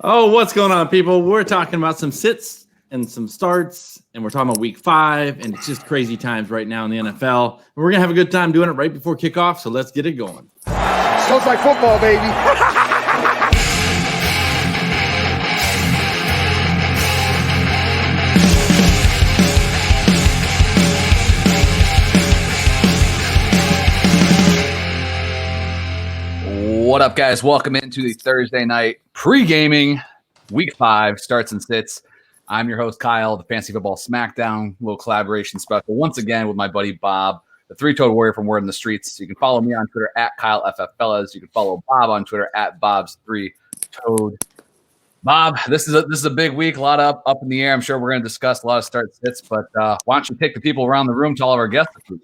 Oh, what's going on, people? We're talking about some sits and some starts, and we're talking about week 5, and it's just crazy times right now in the NFL. And we're going to have a good time doing it right before kickoff, so let's get it going. Sounds like football, baby. What up, guys? Welcome into the Thursday night pre-gaming. Week 5 starts and sits. I'm your host, Kyle, the Fantasy Football Smackdown, little collaboration special once again with my buddy Bob, the three-toed warrior from Word in the Streets. You can follow me on Twitter at KyleFFFellas. You can follow Bob on Twitter at Bob's3Toed. Bob, this is a big week, a lot up in the air. I'm sure we're going to discuss a lot of start sits, but why don't you take the people around the room to all of our guests this week?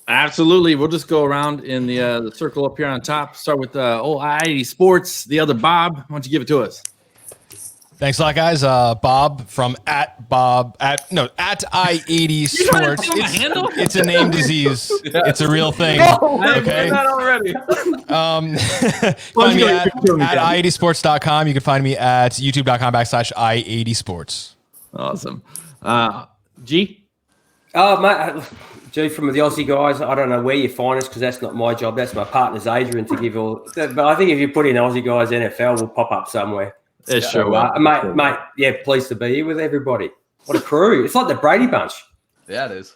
Absolutely. We'll just go around in the circle up here on top. Start with old I-80 Sports, the other Bob. Why don't you give it to us? Thanks a lot, guys. Bob from at I-80 Sports. It's a name disease. Yeah. It's a real thing. Okay. That already. Find me at I80sports.com. You can find me at youtube.com/I80 Sports. Awesome. G? Mate, G from the Aussie guys. I don't know where you find us because that's not my job. That's my partner's Adrian to give all. But I think if you put in Aussie guys NFL, we'll pop up somewhere. It's sure will. Mate, yeah, pleased to be here with everybody. What a crew. It's like the Brady Bunch. Yeah, it is.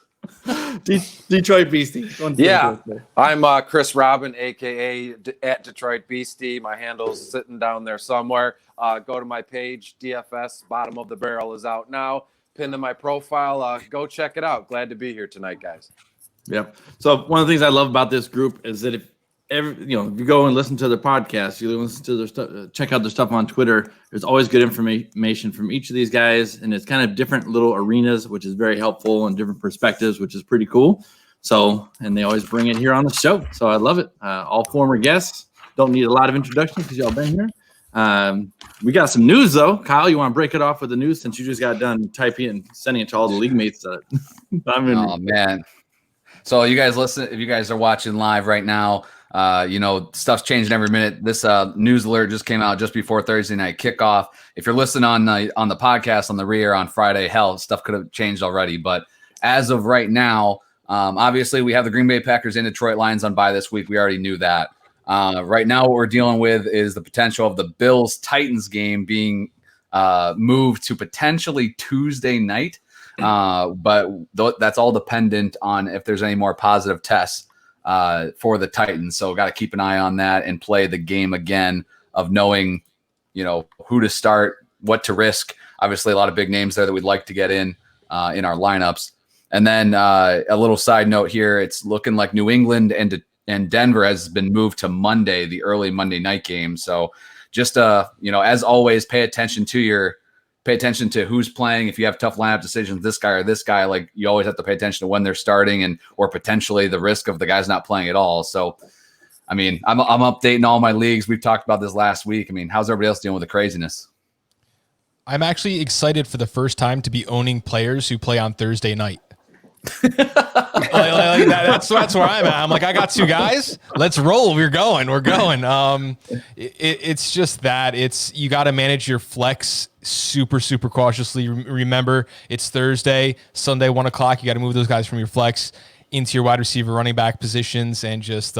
Detroit Beastie. Yeah, I'm Chris Robin, a.k.a. at Detroit Beastie. My handle's sitting down there somewhere. Go to my page, DFS, Bottom of the Barrel is out now. Pinned to my profile. Go check it out. Glad to be here tonight, guys. Yep. So one of the things I love about this group is that if you go and listen to their podcast, you listen to their stuff, check out their stuff on Twitter. There's always good information from each of these guys, and it's kind of different little arenas, which is very helpful, and different perspectives, which is pretty cool. So, and they always bring it here on the show. So I love it. All former guests don't need a lot of introduction because y'all been here. We got some news though. Kyle, you want to break it off with the news since you just got done typing and sending it to all the league mates? Oh man. So you guys listen, if you guys are watching live right now, stuff's changing every minute. This news alert just came out just before Thursday night kickoff. If you're listening on the podcast on the rear on Friday, hell, stuff could have changed already. But as of right now, obviously we have the Green Bay Packers and Detroit Lions on bye this week. We already knew that. Right now, what we're dealing with is the potential of the Bills-Titans game being moved to potentially Tuesday night. But that's all dependent on if there's any more positive tests for the Titans. So got to keep an eye on that and play the game again of knowing, who to start, what to risk. Obviously, a lot of big names there that we'd like to get in our lineups. And then a little side note here, it's looking like New England and Denver has been moved to Monday, the early Monday night game. So just, as always, pay attention to who's playing. If you have tough lineup decisions, this guy or this guy, like you always have to pay attention to when they're starting or potentially the risk of the guys not playing at all. So, I mean, I'm updating all my leagues. We've talked about this last week. I mean, how's everybody else dealing with the craziness? I'm actually excited for the first time to be owning players who play on Thursday night. That's where I'm at. I'm like, I got 2 guys. Let's roll. We're going. It's just that you got to manage your flex super, super cautiously. Remember, it's Thursday, Sunday, 1:00. You got to move those guys from your flex into your wide receiver, running back positions, and just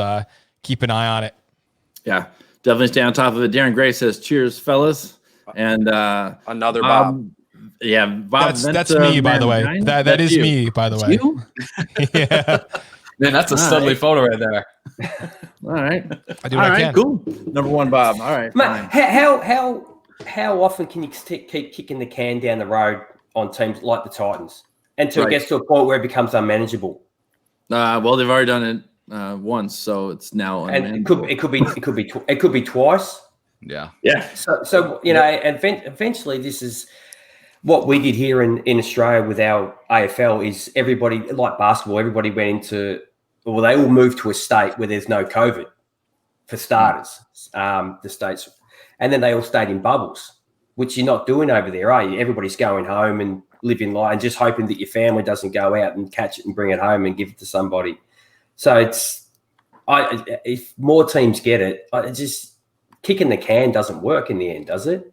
keep an eye on it. Yeah, definitely stay on top of it. Darren Gray says, "Cheers, fellas," and another Bob. Yeah, Bob. That's me, by the way. That is me, by the way. You? Yeah, man, that's a studly photo right there. All right, I do what I can. Cool. Number 1, Bob. All right. Mate, how often can you keep kicking the can down the road on teams like the Titans until it gets to a point where it becomes unmanageable? Well, they've already done it once, so it's now unmanageable. And it could be twice. Yeah. So and eventually this is. What we did here in Australia with our AFL is everybody, like basketball, everybody went into, well, they all moved to a state where there's no COVID for starters, the states. And then they all stayed in bubbles, which you're not doing over there, are you? Everybody's going home and living life and just hoping that your family doesn't go out and catch it and bring it home and give it to somebody. So if more teams get it, just kicking the can doesn't work in the end, does it?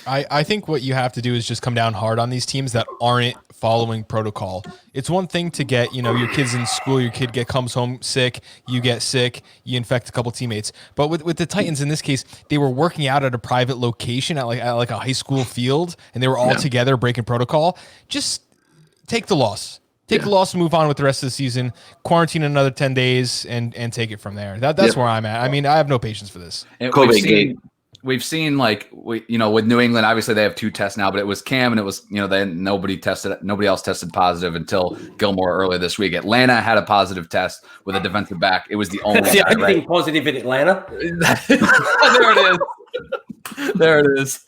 I think what you have to do is just come down hard on these teams that aren't following protocol. It's one thing to get, your kids in school, your kid comes home sick, you get sick, you infect a couple teammates. But with the Titans in this case, they were working out at a private location at like a high school field, and they were all together breaking protocol. Just take the loss. Take the loss and move on with the rest of the season. Quarantine another 10 days and take it from there. That's where I'm at. I mean, I have no patience for this. And we've seen with New England, obviously they have 2 tests now, but it was Cam and it was, then nobody else tested positive until Gilmore earlier this week. Atlanta had a positive test with a defensive back. It was the only That's the only thing positive in Atlanta. There it is. There it is.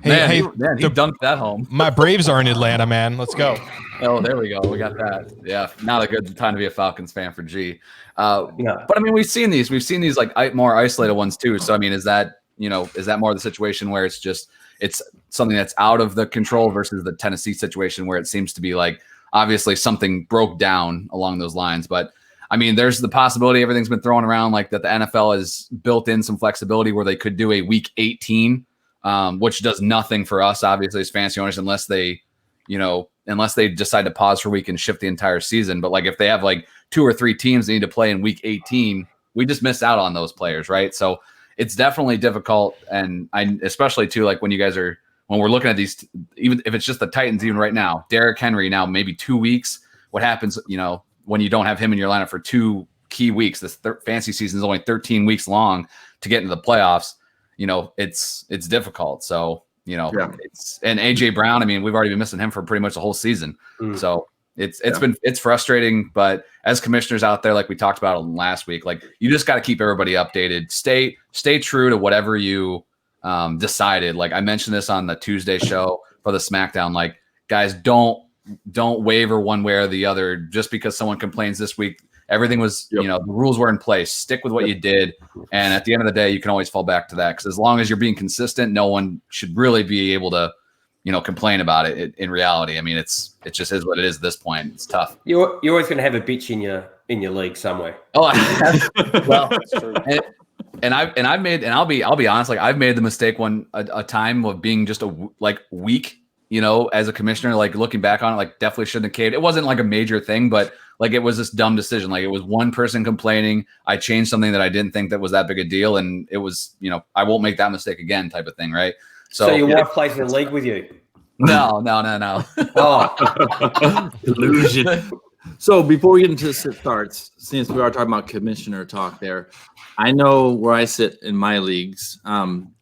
Hey, he dunked that home. My Braves are in Atlanta, man. Let's go. Oh, there we go. We got that. Yeah, not a good time to be a Falcons fan for G. But I mean, we've seen these like more isolated ones too. So I mean, is that more the situation where it's something that's out of the control versus the Tennessee situation where it seems to be like obviously something broke down along those lines, but I mean, there's the possibility everything's been thrown around like that the NFL has built in some flexibility where they could do a week 18, which does nothing for us, obviously, as fantasy owners, unless they decide to pause for a week and shift the entire season. But like if they have like 2 or 3 teams that need to play in week 18, we just miss out on those players, right? So it's definitely difficult. And especially too, like when we're looking at these, even if it's just the Titans, even right now, Derrick Henry now, maybe 2 weeks, what happens, when you don't have him in your lineup for 2 key weeks? This fantasy season is only 13 weeks long to get into the playoffs. It's difficult. So, and AJ Brown, I mean, we've already been missing him for pretty much the whole season. So it's frustrating, but as commissioners out there, like we talked about last week, like you just got to keep everybody updated, stay true to whatever you decided. Like I mentioned this on the Tuesday show for the SmackDown, like guys, don't waver one way or the other just because someone complains this week. Everything was, the rules were in place. Stick with what you did. And at the end of the day, you can always fall back to that. Because as long as you're being consistent, no one should really be able to, complain about it in reality. I mean, it just is what it is at this point. It's tough. You're always going to have a bitch in your league somewhere. Oh, well, that's true. I'll be honest, like I've made the mistake a time of being just weak, as a commissioner, like looking back on it, like definitely shouldn't have caved. It wasn't like a major thing, but like it was this dumb decision. Like it was one person complaining. I changed something that I didn't think that was that big a deal. And it was, I won't make that mistake again type of thing. Right. So your wife plays in the league with you? No. Oh, illusion. So before we get into sit starts, since we are talking about commissioner talk there, I know where I sit in my leagues.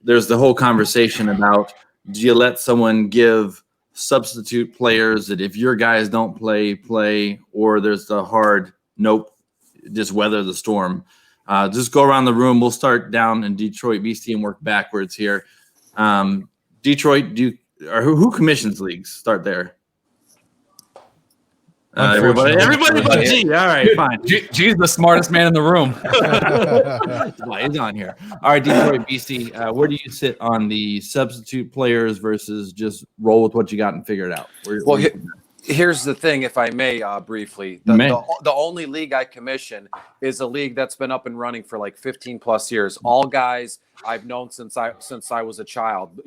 There's the whole conversation about, do you let someone give substitute players that if your guys don't play, or there's the hard nope, just weather the storm? Just go around the room. We'll start down in Detroit, BC, and work backwards here. Detroit, who commissions leagues? Start there. Everybody but G. All right, fine. G's the smartest man in the room. Why he's on here. All right, Detroit, BC. Where do you sit on the substitute players versus just roll with what you got and figure it out? Here's the thing, if I may, briefly. The only league I commission is a league that's been up and running for like 15 plus years. All guys I've known since I was a child.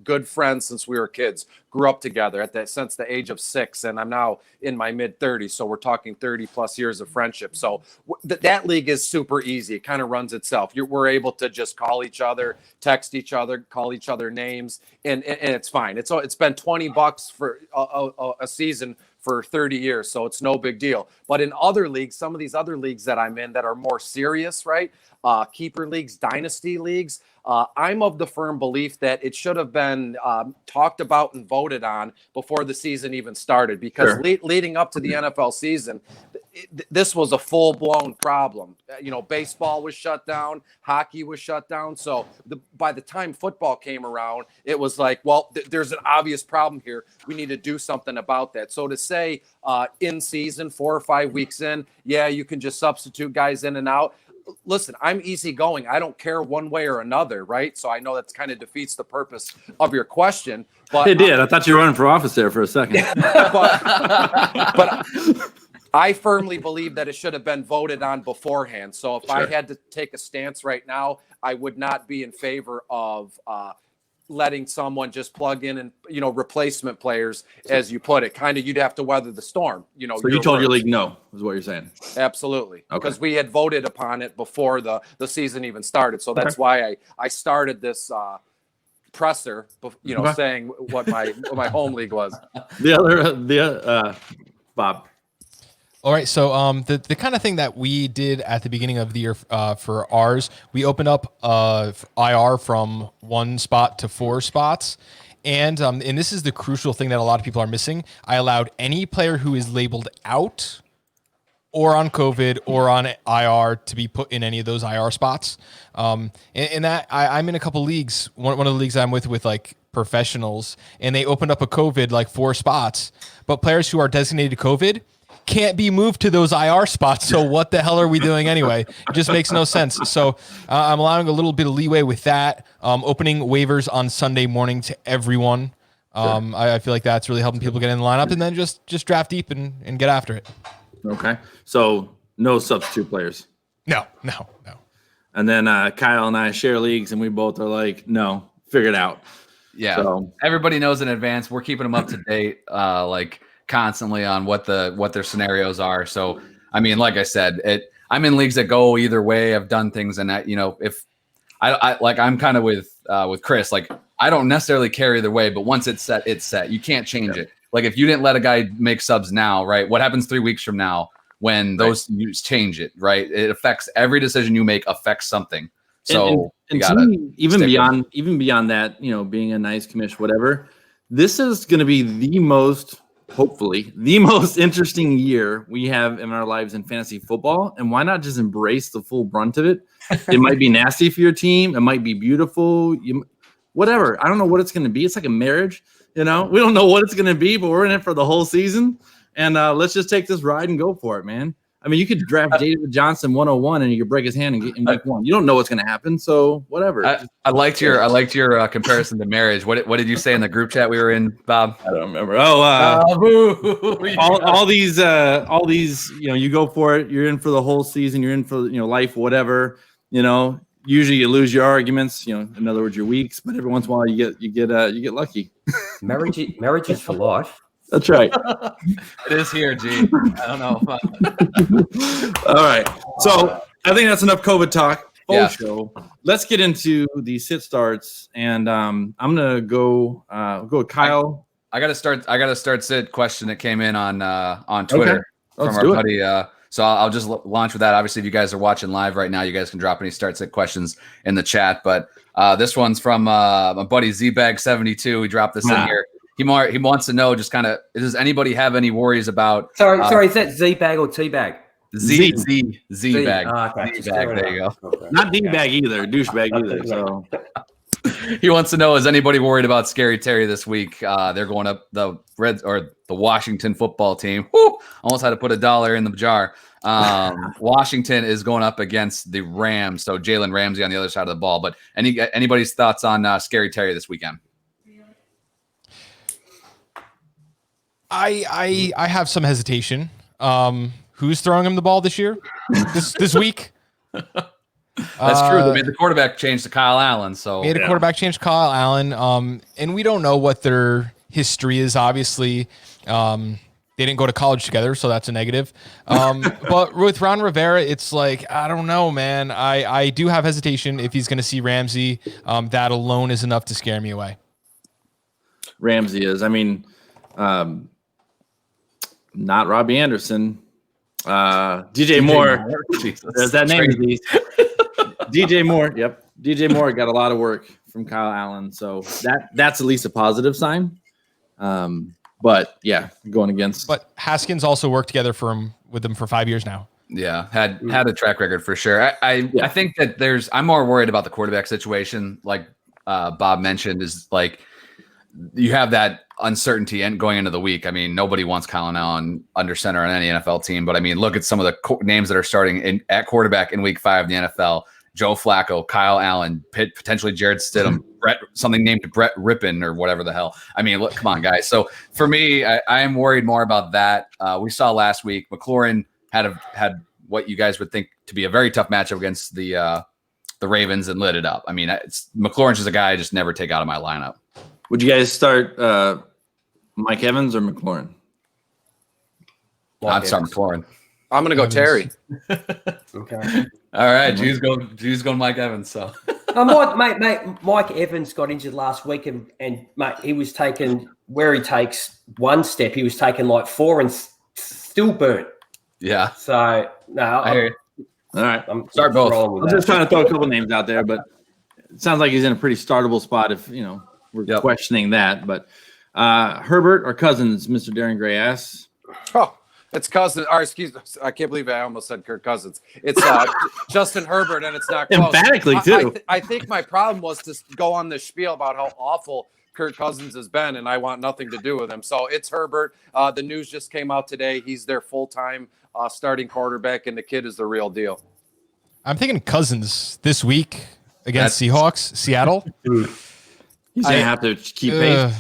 Good friends since we were kids. Grew up together since the age of 6, and I'm now in my mid 30s. So we're talking 30 plus years of friendship. So that league is super easy. It kind of runs itself. We're able to just call each other, text each other, call each other names, and it's fine. It's been $20 for a season for 30 years, so it's no big deal. But in other leagues, some of these other leagues that I'm in that are more serious, right? Keeper leagues, dynasty leagues, I'm of the firm belief that it should have been talked about and voted on before the season even started, because leading up to the NFL season, this was a full-blown problem. Baseball was shut down, hockey was shut down. So by the time football came around, it was like, well, there's an obvious problem here. We need to do something about that. So to say in season, 4 or 5 weeks in, you can just substitute guys in and out. Listen, I'm easygoing. I don't care one way or another, right? So I know that kind of defeats the purpose of your question. But it did. I thought you were running for office there for a second. but I firmly believe that it should have been voted on beforehand. So if I had to take a stance right now, I would not be in favor of letting someone just plug in and, replacement players, as you put it. Kind of, you'd have to weather the storm. So you told your league no, is what you're saying? Absolutely. Okay. Because we had voted upon it before the season even started. So that's why I started this presser, saying what my home league was. Bob. All right, so the kind of thing that we did at the beginning of the year for ours, we opened up IR from 1 spot to 4 spots, and this is the crucial thing that a lot of people are missing. I allowed any player who is labeled out or on COVID or on IR to be put in any of those IR spots. And that I'm in a couple leagues. One of the leagues I'm with like professionals, and they opened up a COVID like 4 spots, but players who are designated COVID can't be moved to those IR spots. So what the hell are we doing anyway? It just makes no sense. So I'm allowing a little bit of leeway with that. Opening waivers on Sunday morning to everyone. I feel like that's really helping people get in the lineup, and then just draft deep and get after it. Okay. So no substitute players. No. And then Kyle and I share leagues, and we both are like, no, figure it out. Yeah. So everybody knows in advance. We're keeping them up to date, like constantly on what their scenarios are. So, I mean, like I said, I'm in leagues that go either way. I've done things, and if I like, I'm kind of with Chris, like I don't necessarily care either way, but once it's set, it's set. You can't change it. Like if you didn't let a guy make subs now, right? What happens 3 weeks from now when those you change it, right? It affects every decision you make affects something. So and to me, even beyond that, being a nice commish, whatever, this is going to be hopefully the most interesting year we have in our lives in fantasy football. And why not just embrace the full brunt of it? It might be nasty for your team. It might be beautiful. Whatever. I don't know what it's going to be. It's like a marriage. We don't know what it's going to be, but we're in it for the whole season. And let's just take this ride and go for it, man. I mean, you could draft David Johnson 101 and you could break his hand and get in week 1. You don't know what's going to happen, so whatever. I liked your comparison to marriage. What did you say in the group chat we were in, Bob? I don't remember. All these you go for it. You're in for the whole season. You're in for life, whatever. Usually you lose your arguments. In other words, your weeks. But every once in a while you get lucky. Marriage is for life. That's right. It is here, G. I don't know. All right. So I think that's enough COVID talk. Show. Let's get into the sit starts, and I'm gonna go with Kyle. I gotta start sit question that came in on Twitter from our buddy. So I'll just launch with that. Obviously, if you guys are watching live right now, you guys can drop any start sit questions in the chat. But this one's from my buddy ZBag72. He dropped this in here. He wants to know, just kind of, does anybody have any worries about? Sorry, is that Z-bag or T-bag? Z bag. Okay. Z bag. There you go. Okay. Not D-bag either, douchebag either. So he wants to know, is anybody worried about Scary Terry this week? They're going up the Reds or the Washington football team. Woo! Almost had to put $1 in the jar. Washington is going up against the Rams. So Jalen Ramsey on the other side of the ball. But anybody's thoughts on Scary Terry this weekend? I have some hesitation. Who's throwing him the ball this year? This week? That's true. They made the quarterback change to Kyle Allen. So made a quarterback change to Kyle Allen. And we don't know what their history is. Obviously, they didn't go to college together, so that's a negative. But with Ron Rivera, it's like, I don't know, man. I do have hesitation if he's going to see Ramsey. That alone is enough to scare me away. Ramsey is. I mean, not Robbie Anderson. DJ Moore. There's that name. DJ Moore. Yep. DJ Moore got a lot of work from Kyle Allen. So that's at least a positive sign. But yeah, going against. But Haskins also worked together with them for 5 years now. Yeah, had a track record for sure. I think that I'm more worried about the quarterback situation. Like Bob mentioned, is like you have that uncertainty and going into the week. I mean, nobody wants Kyle Allen under center on any NFL team, but I mean, look at some of the names that are starting at quarterback in week 5 in the NFL. Joe Flacco, Kyle Allen, potentially Jared Stidham, something named Brett Rippon or whatever the hell. I mean, look, come on, guys. So for me, I am worried more about that. We saw last week, McLaurin had what you guys would think to be a very tough matchup against the the Ravens and lit it up. I mean, McLaurin's just a guy I just never take out of my lineup. Would you guys start Mike Evans or McLaurin? I'd start McLaurin. I'm going to go Terry. Okay. All right, Drew's going Mike Evans. So, Mike Evans got injured last week, and mate, he was taken where he takes one step, he was taken like 4 and still burnt. Yeah. So no, I hear you. All right. Start both. I'm just trying to throw a couple names out there, but it sounds like he's in a pretty startable spot if we're questioning that. But Herbert or Cousins, Mr. Darren Gray asks. Oh, it's Cousins. Or excuse me, I can't believe I almost said Kirk Cousins. It's Justin Herbert, and it's not close. Emphatically, too. I think my problem was to go on this spiel about how awful Kirk Cousins has been, and I want nothing to do with him. So it's Herbert. The news just came out today. He's their full-time starting quarterback, and the kid is the real deal. I'm thinking Cousins this week against Seahawks, Seattle. He's going to have to keep pace.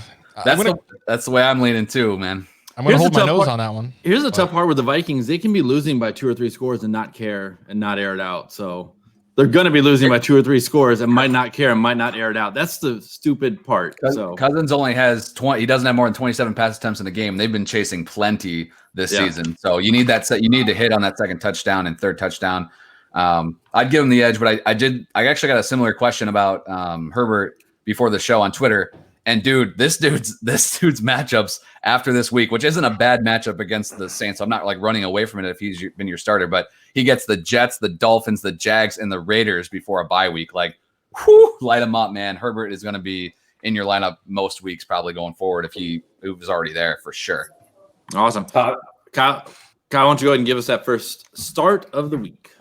That's the way I'm leaning too, man. I'm going to hold my nose on that one. Here's the tough part with the Vikings. They can be losing by 2 or 3 scores and not care and not air it out. So they're going to be losing by 2 or 3 scores and might not care and might not air it out. That's the stupid part. So Cousins only has 20. He doesn't have more than 27 pass attempts in the game. They've been chasing plenty this season. So you need that set. You need to hit on that second touchdown and third touchdown. I'd give him the edge, but I actually got a similar question about Herbert before the show on Twitter. And dude, this dude's matchups after this week, which isn't a bad matchup against the Saints. So I'm not like running away from it if he's been your starter, but he gets the Jets, the Dolphins, the Jags, and the Raiders before a bye week. Like, light him up, man. Herbert is going to be in your lineup most weeks, probably going forward if he was already there for sure. Awesome. Kyle, why don't you go ahead and give us that first start of the week?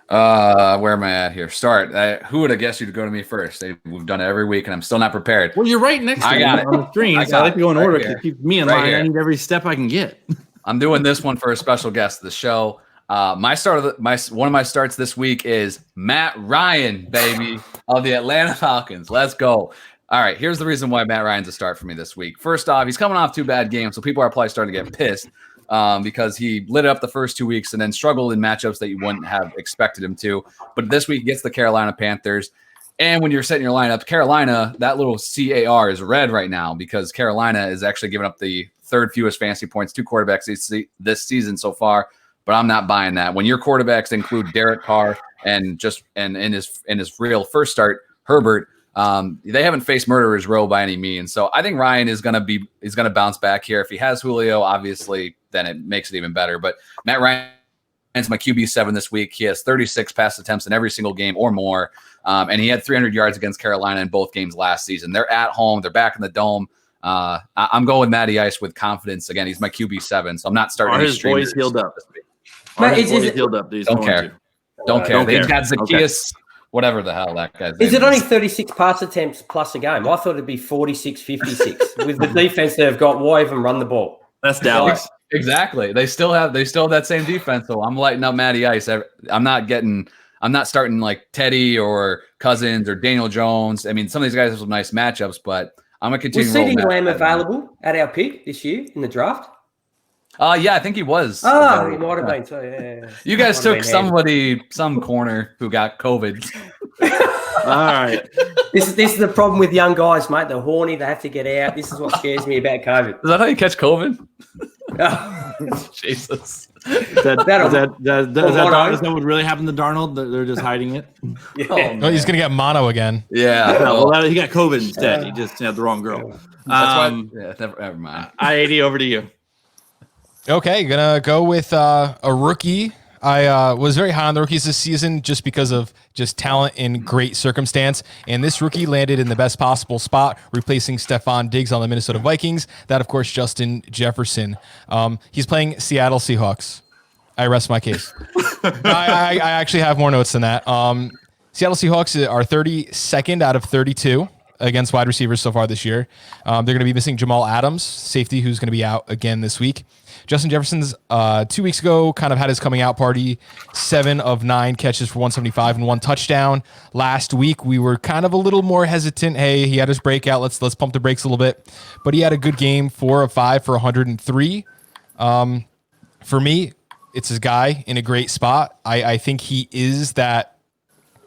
Where am I at here? Start. Who would have guessed you'd go to me first? We've done it every week, and I'm still not prepared. Well, you're right next to me on the screen, so I like to go in order to keep me in line. I need every step I can get. I'm doing this one for a special guest of the show. One of my starts this week is Matt Ryan, baby, of the Atlanta Falcons. Let's go. All right, here's the reason why Matt Ryan's a start for me this week. First off, he's coming off 2 bad games, so people are probably starting to get pissed. Because he lit it up the first 2 weeks and then struggled in matchups that you wouldn't have expected him to. But this week he gets the Carolina Panthers. And when you're setting your lineup, Carolina, that little CAR is red right now because Carolina is actually giving up the 3rd fewest fantasy points to quarterbacks this season so far. But I'm not buying that. When your quarterbacks include Derek Carr and in his real first start, Herbert, they haven't faced murderer's row by any means. So I think Ryan is going to bounce back here. If he has Julio, obviously, then it makes it even better. But Matt Ryan's my QB7 this week. He has 36 pass attempts in every single game or more. And he had 300 yards against Carolina in both games last season. They're at home. They're back in the dome. I'm going with Matty Ice with confidence. Again, he's my QB7, so I'm not starting. Are his boys healed up? Don't care. Don't care. They've got Zacchaeus. Okay. Whatever the hell that guy's name is. It only 36 pass attempts plus a game? I thought it'd be 46, 56. With the defense they've got, why even run the ball? That's Dallas. Exactly. They still have that same defense. So I'm lighting up Matty Ice. I'm not starting like Teddy or Cousins or Daniel Jones. I mean, some of these guys have some nice matchups, but I'm gonna continue. Was CeeDee Lamb available at our pick this year in the draft? Yeah, I think he was. Oh, he might have been too. Yeah. You guys took some corner who got COVID. All right. This is the problem with young guys, mate. They're horny. They have to get out. This is what scares me about COVID. Is that how you catch COVID? Jesus. Is that what really happened to Darnold? They're just hiding it? Yeah. Oh, he's going to get mono again. Yeah. He got COVID instead. He just had the wrong girl. Never mind. I-80, over to you. Okay, gonna go with a rookie. I was very high on the rookies this season just because of just talent and great circumstance. And this rookie landed in the best possible spot, replacing Stephon Diggs on the Minnesota Vikings. That, of course, Justin Jefferson. He's playing Seattle Seahawks. I rest my case. I actually have more notes than that. Seattle Seahawks are 32nd out of 32 against wide receivers so far this year. They're going to be missing Jamal Adams, safety, who's going to be out again this week. Justin Jefferson's 2 weeks ago kind of had his coming out party, 7 of 9 catches for 175 and 1 touchdown. Last week, we were kind of a little more hesitant. Hey, he had his breakout. Let's pump the brakes a little bit. But he had a good game, 4 of 5 for 103. For me, it's his guy in a great spot. I think he is that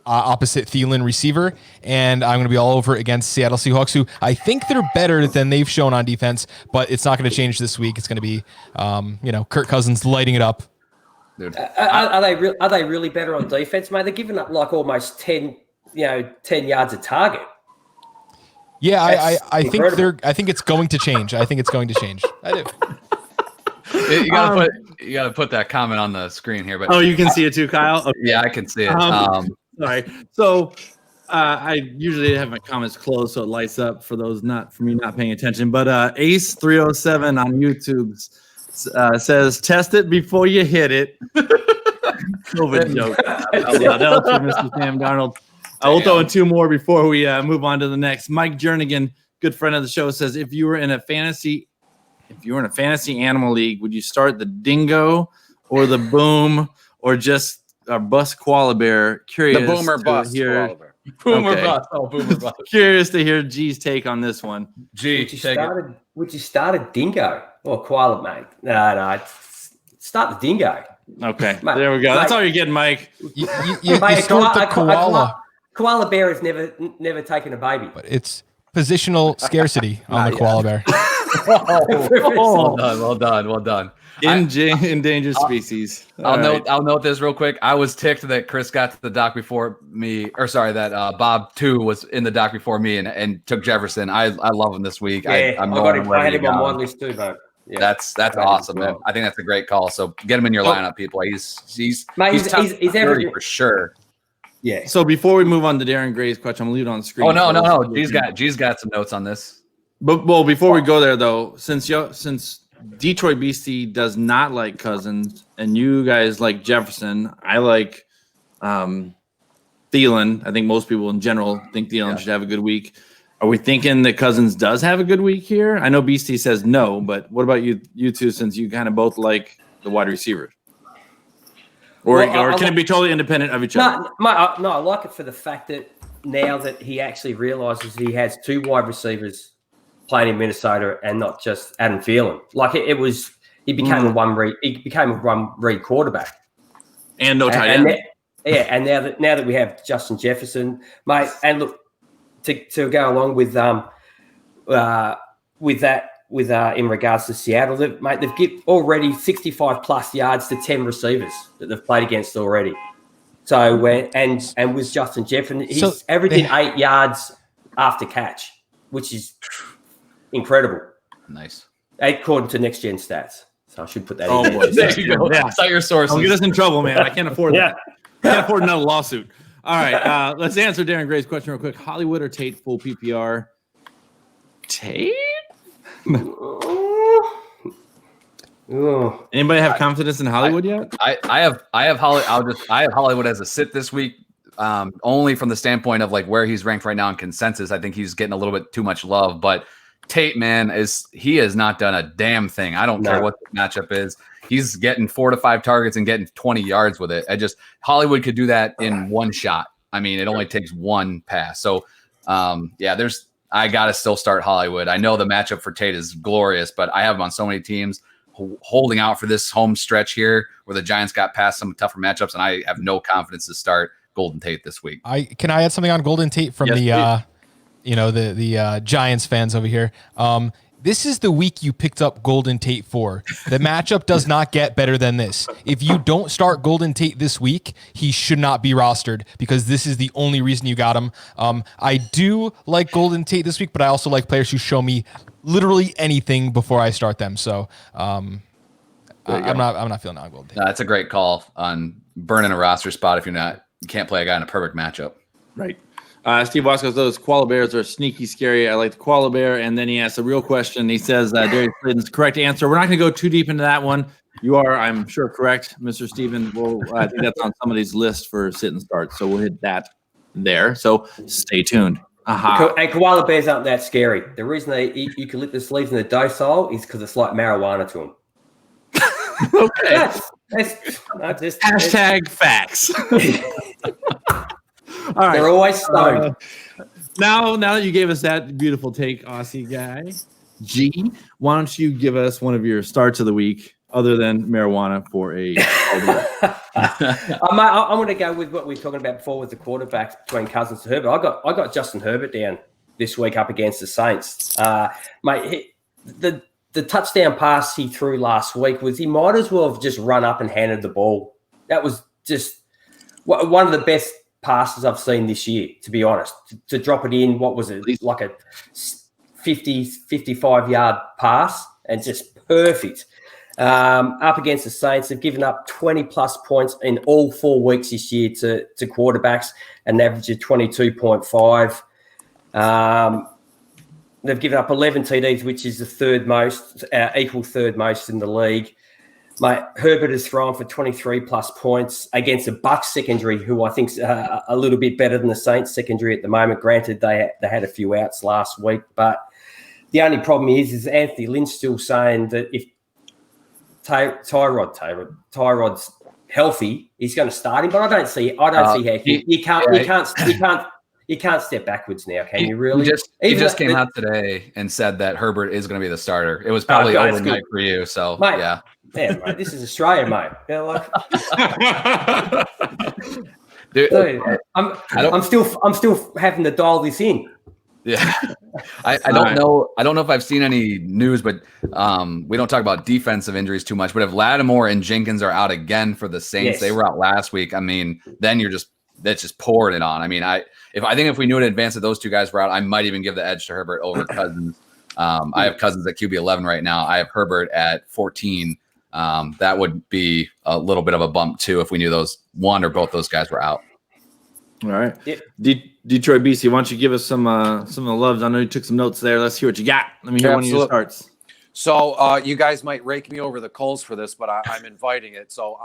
opposite Thielen receiver, and I'm going to be all over against Seattle Seahawks, who I think they're better than they've shown on defense, but it's not going to change this week. It's going to be, Kirk Cousins lighting it up. Dude. Are they really better on defense, mate? They're giving up like almost 10 yards a target. Yeah, I think it's going to change. I think it's going to change. I do. You gotta put that comment on the screen here. But you can see it too, Kyle. Okay. Yeah, I can see it. Sorry. So I usually have my comments closed so it lights up for those not paying attention. But Ace307 on YouTube says, "Test it before you hit it." COVID joke. That was for Mr. Sam Darnold. I will throw in two more before we move on to the next. Mike Jernigan, good friend of the show, says, if you were in a fantasy animal league, would you start the dingo or the boom or just a bus koala bear? Curious. The boomer bust koala bear. Boomer bust. Oh, boomer bust. Curious to hear G's take on this one. G, would you start a dingo or koala, mate? No. Start the dingo. Okay, mate, there we go. That's all you're getting, Mike. You start the koala. Koala bear has never taken a baby. But it's positional scarcity on the koala bear. Well done. Endangered species. I'll note this real quick. I was ticked that Chris got to the doc before me, that Bob too was in the doc before me and took Jefferson. I love him this week. Yeah, I had him on my list too, mate. Yeah. That's awesome, man. I think that's a great call. So get him in your lineup, people. He's everything for sure. Yeah. So before we move on to Darren Gray's question, I'm gonna leave it on the screen. Oh no. G's got some notes on this. But before we go there though, since Detroit Beastie does not like Cousins and you guys like Jefferson, I like Thielen. I think most people in general think Thielen should have a good week. Are we thinking that Cousins does have a good week here? I know Beastie says no, but what about you two, since you kind of both like the wide receivers? Or can it be totally independent of each other? No, I like it for the fact that now that he actually realizes he has two wide receivers playing in Minnesota and not just Adam Thielen. Like he became a one read quarterback and no tight end. And now that we have Justin Jefferson, mate, and look to go along with that. In regards to Seattle, they've given already 65 plus yards to 10 receivers that they've played against already. So and with Justin Jefferson, he's averaging 8 yards after catch, which is incredible. Nice. According to Next Gen Stats. So I should put that in there. There you go. Yeah. Cite your sources. Don't get us in trouble, man. I can't afford that. Can't afford another lawsuit. All right, let's answer Darren Gray's question real quick. Hollywood or Tate full PPR? Tate? Anybody have confidence in Hollywood yet? I have Hollywood as a sit this week, only from the standpoint of like where he's ranked right now in consensus. I think he's getting a little bit too much love, but Tate, man, he has not done a damn thing. I don't care what the matchup is. He's getting 4 to 5 targets and getting 20 yards with it. Hollywood could do that in one shot. I mean, it only takes one pass. So, I got to still start Hollywood. I know the matchup for Tate is glorious, but I have him on so many teams holding out for this home stretch here where the Giants got past some tougher matchups, and I have no confidence to start Golden Tate this week. Can I add something on Golden Tate from the Giants fans over here? This is the week you picked up Golden Tate for. The matchup does not get better than this. If you don't start Golden Tate this week, he should not be rostered because this is the only reason you got him. I do like Golden Tate this week, but I also like players who show me literally anything before I start them. So I'm not feeling on Golden Tate. That's a great call on burning a roster spot if you can't play a guy in a perfect matchup. Right. Steve Wasco, those koala bears are sneaky scary. I like the koala bear. And then he asks a real question. He says, Darius Slayton's correct answer. We're not going to go too deep into that one. You are, I'm sure, correct, Mr. Steven. I think that's on somebody's list for sit and start. So we'll hit that there. So stay tuned. Aha. And koala bears aren't that scary. The reason they eat eucalyptus leaves in the docile is because it's like marijuana to them. Okay. Hashtag facts. All right. They're always stoned. Now that you gave us that beautiful take, Aussie guy, G, why don't you give us one of your starts of the week other than marijuana for a I'm going to go with what we were talking about before with the quarterbacks between Cousins and Herbert. I got Justin Herbert down this week up against the Saints. Mate, the touchdown pass he threw last week he might as well have just run up and handed the ball. That was just one of the best passes I've seen this year, to be honest. To drop it in, what was it, like a 50, 55-yard pass, and just perfect. Up against the Saints, they've given up 20-plus points in all 4 weeks this year to quarterbacks, an average of 22.5. They've given up 11 TDs, which is the third most, equal third most in the league. Mate, Herbert has thrown for 23-plus points against the Bucs secondary, who I think is a little bit better than the Saints secondary at the moment. Granted, they had a few outs last week, but the only problem is Anthony Lynn's still saying that if Tyrod's healthy, he's going to start him. But I don't see how you can't step backwards now, can you? Really? He just came out today and said that Herbert is going to be the starter. It was probably overnight for you, so mate, yeah. Yeah, mate, this is Australia, mate. You know, like, dude, I'm still having to dial this in. Yeah, I don't know. I don't know if I've seen any news, but we don't talk about defensive injuries too much. But if Lattimore and Jenkins are out again for the Saints, they were out last week. I mean, then that's just pouring it on. I mean, I think if we knew in advance that those two guys were out, I might even give the edge to Herbert over Cousins. I have Cousins at QB 11 right now. I have Herbert at 14. That would be a little bit of a bump too if we knew those one or both those guys were out. All right. Yeah. Detroit BC, why don't you give us some of the loves? I know you took some notes there. Let's hear what you got. Let me hear one of your starts. So you guys might rake me over the coals for this, but I'm inviting it. So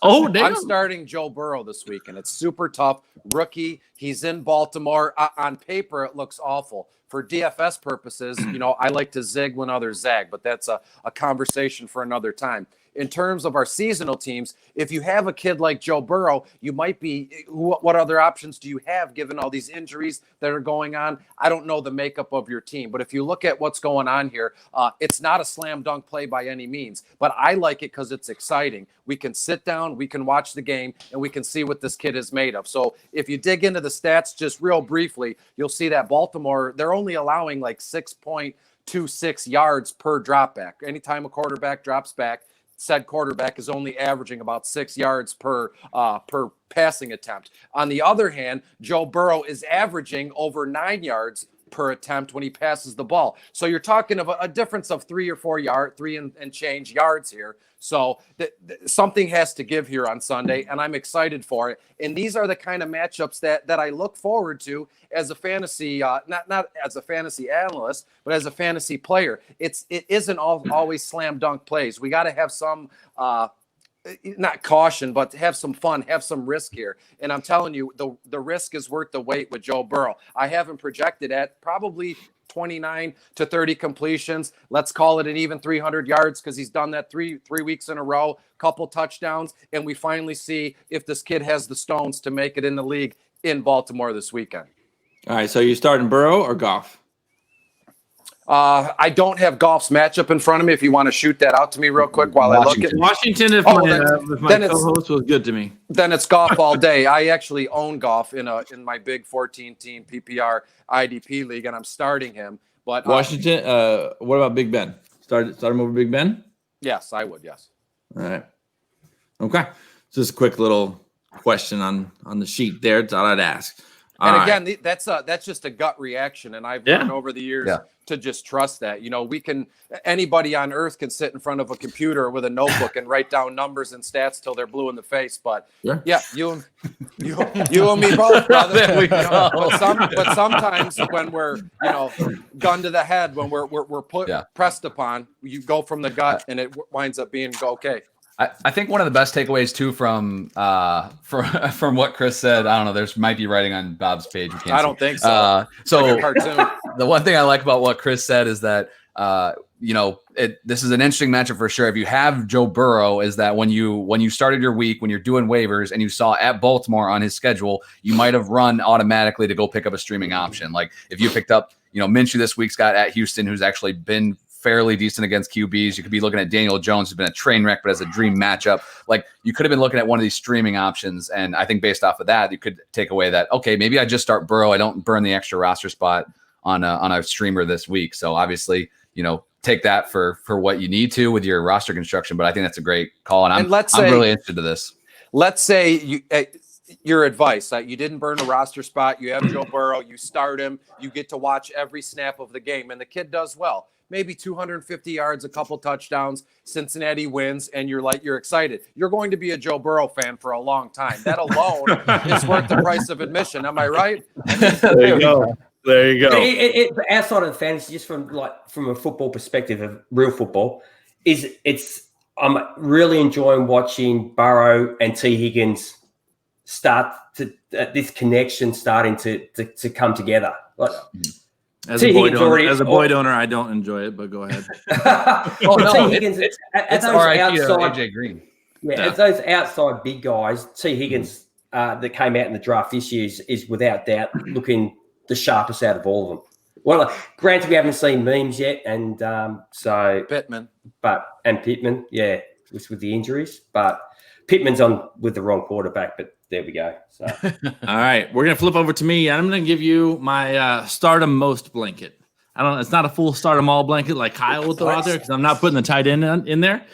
I'm starting Joe Burrow this week, and it's super tough. Rookie, he's in Baltimore. On paper, it looks awful. For DFS purposes, I like to zig when others zag, but that's a conversation for another time. In terms of our seasonal teams, if you have a kid like Joe Burrow, you might be, what other options do you have given all these injuries that are going on? I don't know the makeup of your team, but if you look at what's going on here, it's not a slam dunk play by any means, but I like it because it's exciting. We can sit down, we can watch the game, and we can see what this kid is made of. So if you dig into the stats just real briefly, you'll see that Baltimore, they're only allowing like 6.26 yards per drop back. Anytime a quarterback drops back, said quarterback is only averaging about 6 yards per passing attempt. On the other hand, Joe Burrow is averaging over 9 yards per attempt when he passes the ball. So you're talking of a difference of 3 or 4 yards, 3 and change yards here. So something has to give here on Sunday, and I'm excited for it. And these are the kind of matchups that I look forward to as a fantasy, not as a fantasy analyst, but as a fantasy player. It isn't always slam dunk plays. We got to have some not caution, but have some fun, have some risk here. And I'm telling you, the risk is worth the wait with Joe Burrow. I have him projected at probably 29 to 30 completions. Let's call it an even 300 yards because he's done that three weeks in a row, couple touchdowns, and we finally see if this kid has the stones to make it in the league in Baltimore this weekend. All right, so you starting Burrow or Goff? I don't have Goff's matchup in front of me. If you want to shoot that out to me real quick while I look at Washington, if my co-host was good to me, then it's Goff all day. I actually own Goff in my big 14-team PPR IDP league, and I'm starting him. But Washington, what about Big Ben? Start him over Big Ben? Yes, I would. Yes. All right. Okay. Just a quick little question on the sheet there. That's all I'd ask. And again, that's just a gut reaction, and I've learned over the years to just trust that. Anybody on earth can sit in front of a computer with a notebook and write down numbers and stats till they're blue in the face. But you and me both, brother. There we go. But sometimes when we're gun to the head, when we're pressed upon, you go from the gut, and it winds up being okay. I think one of the best takeaways too from what Chris said, I don't know, there's might be writing on Bob's page. I don't think so. So like the one thing I like about what Chris said is that this is an interesting matchup for sure. If you have Joe Burrow, is that when you started your week, when you're doing waivers and you saw at Baltimore on his schedule, you might have run automatically to go pick up a streaming option. Like if you picked up, Minshew this week's got at Houston, who's actually been fairly decent against QBs. You could be looking at Daniel Jones, who's been a train wreck, but as a dream matchup. Like, you could have been looking at one of these streaming options, and I think based off of that, you could take away that, okay, maybe I just start Burrow. I don't burn the extra roster spot on a streamer this week. So obviously, take that for what you need to with your roster construction. But I think that's a great call, and I'm really interested to this. Let's say your advice, you didn't burn a roster spot. You have Joe Burrow. You start him. You get to watch every snap of the game, and the kid does well. Maybe 250 yards, a couple touchdowns. Cincinnati wins, and you're excited. You're going to be a Joe Burrow fan for a long time. That alone is worth the price of admission. Am I right? There you go. There you go. Outside of the fantasy, just from a football perspective of real football, I'm really enjoying watching Burrow and T. Higgins start to this connection starting to come together. As a Boyd owner, I don't enjoy it, but go ahead. T. Higgins, it's outside AJ Green. Yeah, it's those outside big guys. T. Higgins that came out in the draft this year is without doubt looking the sharpest out of all of them. Well, granted, we haven't seen memes yet, and Pittman, yeah, with the injuries, but Pittman's on with the wrong quarterback. But there we go. So, all right, we're gonna flip over to me. I'm gonna give you my stardom most blanket. It's not a full stardom all blanket like Kyle will throw out there because I'm not putting the tight end in there.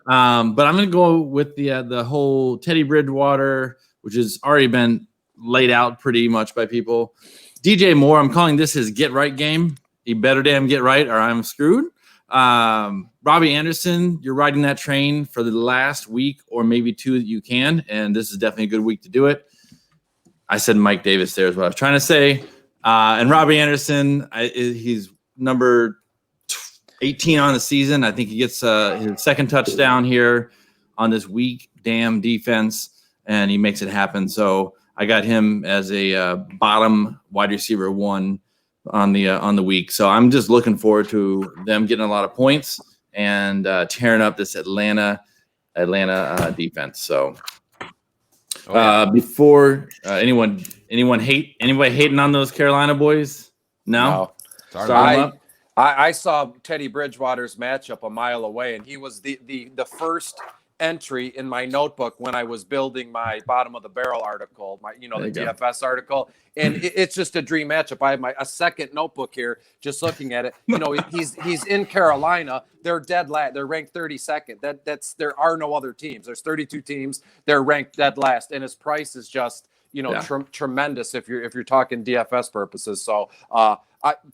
But I'm gonna go with the whole Teddy Bridgewater, which has already been laid out pretty much by people. DJ Moore, I'm calling this his get right game. He better damn get right or I'm screwed. Robbie Anderson, you're riding that train for the last week or maybe two that you can, and this is definitely a good week to do it. I said Mike Davis there is what I was trying to say. And Robbie Anderson, he's number 18 on the season. I think he gets his second touchdown here on this weak damn defense, and he makes it happen. So I got him as a bottom wide receiver 1 on the week. So I'm just looking forward to them getting a lot of points and tearing up this Atlanta defense. So before anybody hating on those Carolina boys? No. I saw Teddy Bridgewater's matchup a mile away, and he was the first entry in my notebook when I was building my bottom of the barrel article, the DFS article, and it's just a dream matchup. I have a second notebook here, just looking at it. He's in Carolina. They're dead last. They're ranked 32nd. There are no other teams. There's 32 teams. They're ranked dead last, and his price is just tremendous if you're talking DFS purposes. So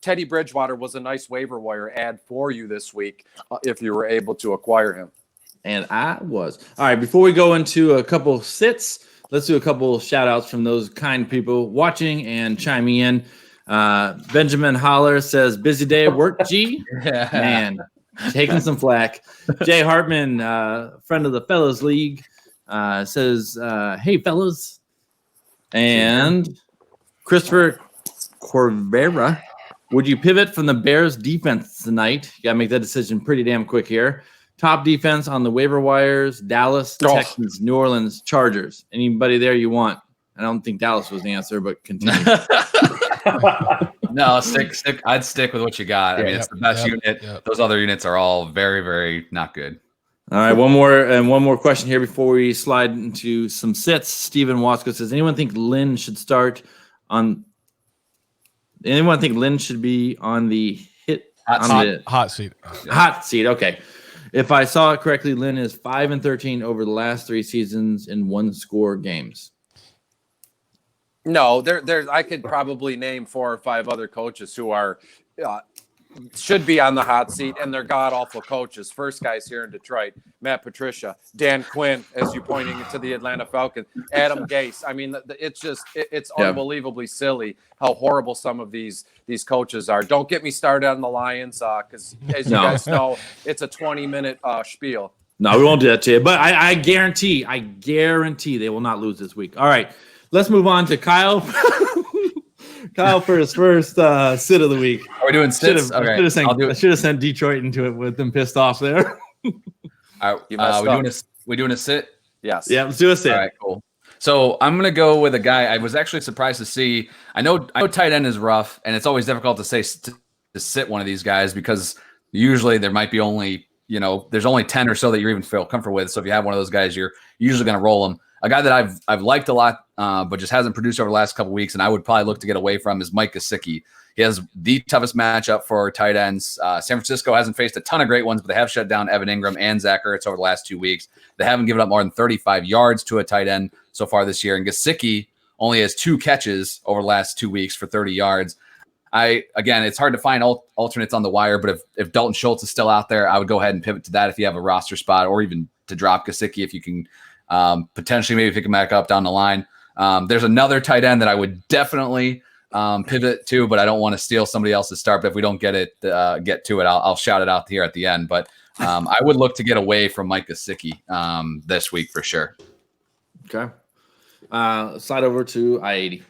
Teddy Bridgewater was a nice waiver wire add for you this week if you were able to acquire him. And I was. All right, before we go into a couple sits, let's do a couple shout outs from those kind people watching and chiming in. Benjamin Holler says, busy day at work, G. Man, taking some flack. Jay Hartman, friend of the Fellas League, says, hey, fellas. And Christopher Corvera, would you pivot from the Bears defense tonight? You got to make that decision pretty damn quick here. Top defense on the waiver wires: Dallas, Texans, New Orleans, Chargers. Anybody there you want? I don't think Dallas was the answer, but continue. No, stick. I'd stick with what you got. I mean, it's the best unit. Yep. Those other units are all very, very not good. All right, one more question here before we slide into some sits. Steven Wasco says, anyone think Lynn should start on? Anyone think Lynn should be on the hot seat? Hot seat. Okay. If I saw it correctly, Lynn is 5-13 over the last 3 seasons in 1-score games. No, I could probably name 4 or 5 other coaches who are should be on the hot seat, and they're god awful coaches. First guy's here in Detroit, Matt Patricia, Dan Quinn, as you pointing to the Atlanta Falcons, Adam Gase. I mean, it's unbelievably silly how horrible some of these coaches are. Don't get me started on the Lions, because as you guys know, it's a 20-minute spiel. No, we won't do that to you. But I guarantee they will not lose this week. All right, let's move on to Kyle. Kyle for his first sit of the week. Are we doing sits? I should have sent Detroit into it with them pissed off there. All right, we doing a sit? Yes. Yeah, let's do a sit. All right, cool. So I'm gonna go with a guy I was actually surprised to see. I know tight end is rough, and it's always difficult to sit one of these guys because Usually there might be only, there's only 10 or so that you even feel comfortable with. So if you have one of those guys, you're usually going to roll them. A guy that I've liked a lot, but just hasn't produced over the last couple of weeks, and I would probably look to get away from is Mike Gesicki. He has the toughest matchup for tight ends. San Francisco hasn't faced a ton of great ones, but they have shut down Evan Ingram and Zach Ertz over the last 2 weeks. They haven't given up more than 35 yards to a tight end so far this year. And Gesicki only has 2 catches over the last 2 weeks for 30 yards. Again, it's hard to find alternates on the wire, but if Dalton Schultz is still out there, I would go ahead and pivot to that if you have a roster spot, or even to drop Gesicki if you can potentially maybe pick him back up down the line. There's another tight end that I would definitely pivot to, but I don't want to steal somebody else's start. But if we don't get to it, I'll shout it out here at the end. But I would look to get away from Mike Gesicki this week for sure. Okay. Slide over to I-80.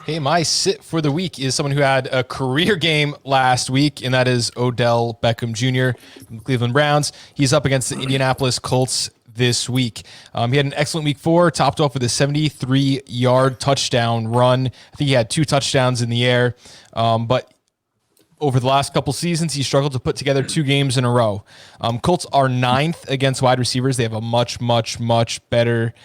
Hey, my sit for the week is someone who had a career game last week, and that is Odell Beckham Jr. from the Cleveland Browns. He's up against the Indianapolis Colts this week. He had an excellent week 4, topped off with a 73-yard touchdown run. I think he had 2 touchdowns in the air, but over the last couple seasons, he struggled to put together 2 games in a row. Colts are 9th against wide receivers. They have a much, much, much better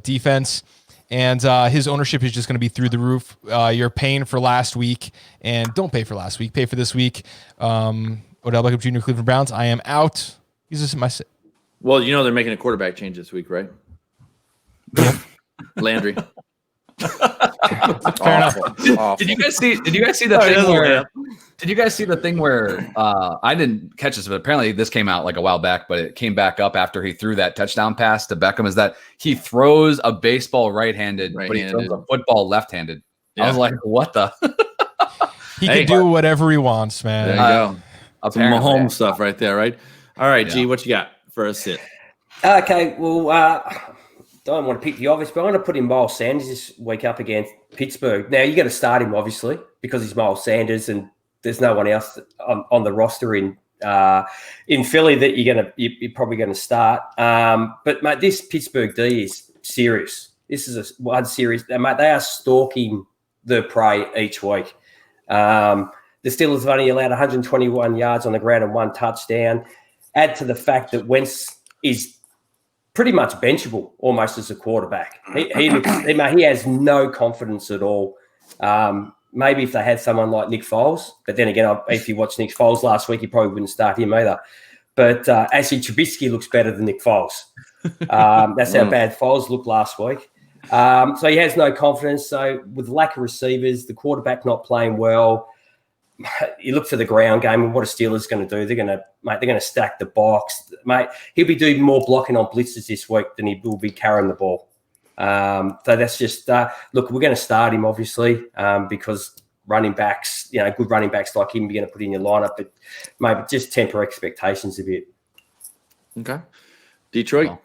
defense. And his ownership is just going to be through the roof. You're paying for last week, and don't pay for last week. Pay for this week. Odell Beckham Jr., Cleveland Browns. I am out. He's just my sit. Well, they're making a quarterback change this week, right? Landry. Fair enough. Did you guys see the thing where? Did you guys see the thing where I didn't catch this, but apparently this came out like a while back, but it came back up after he threw that touchdown pass to Beckham? Is that he throws a baseball right-handed, but he throws a football left-handed? Yeah. I was like, what the? He can do whatever he wants, man. There you go. Some Mahomes stuff right there, right? All right, G, what you got for a sit? Okay, well, don't want to pick the obvious, but I'm going to put in Miles Sanders this week up against Pittsburgh. Now, you got to start him, obviously, because he's Miles Sanders, and there's no one else on the roster in Philly that you're probably going to start. But mate, this Pittsburgh D is serious. This is one series. Mate, they are stalking the prey each week. The Steelers have only allowed 121 yards on the ground and 1 touchdown. Add to the fact that Wentz is pretty much benchable almost as a quarterback. He has no confidence at all. Maybe if they had someone like Nick Foles, but then again, if you watched Nick Foles last week, you probably wouldn't start him either. But actually, Trubisky looks better than Nick Foles. That's how bad Foles looked last week. So he has no confidence. So with lack of receivers, the quarterback not playing well, you look for the ground game and what a Steelers going to do. They're going to stack the box, mate. He'll be doing more blocking on blitzes this week than he will be carrying the ball. So that's just look. We're going to start him obviously because running backs, good running backs like him, you're going to put in your lineup, but maybe just temper expectations a bit. Okay, Detroit.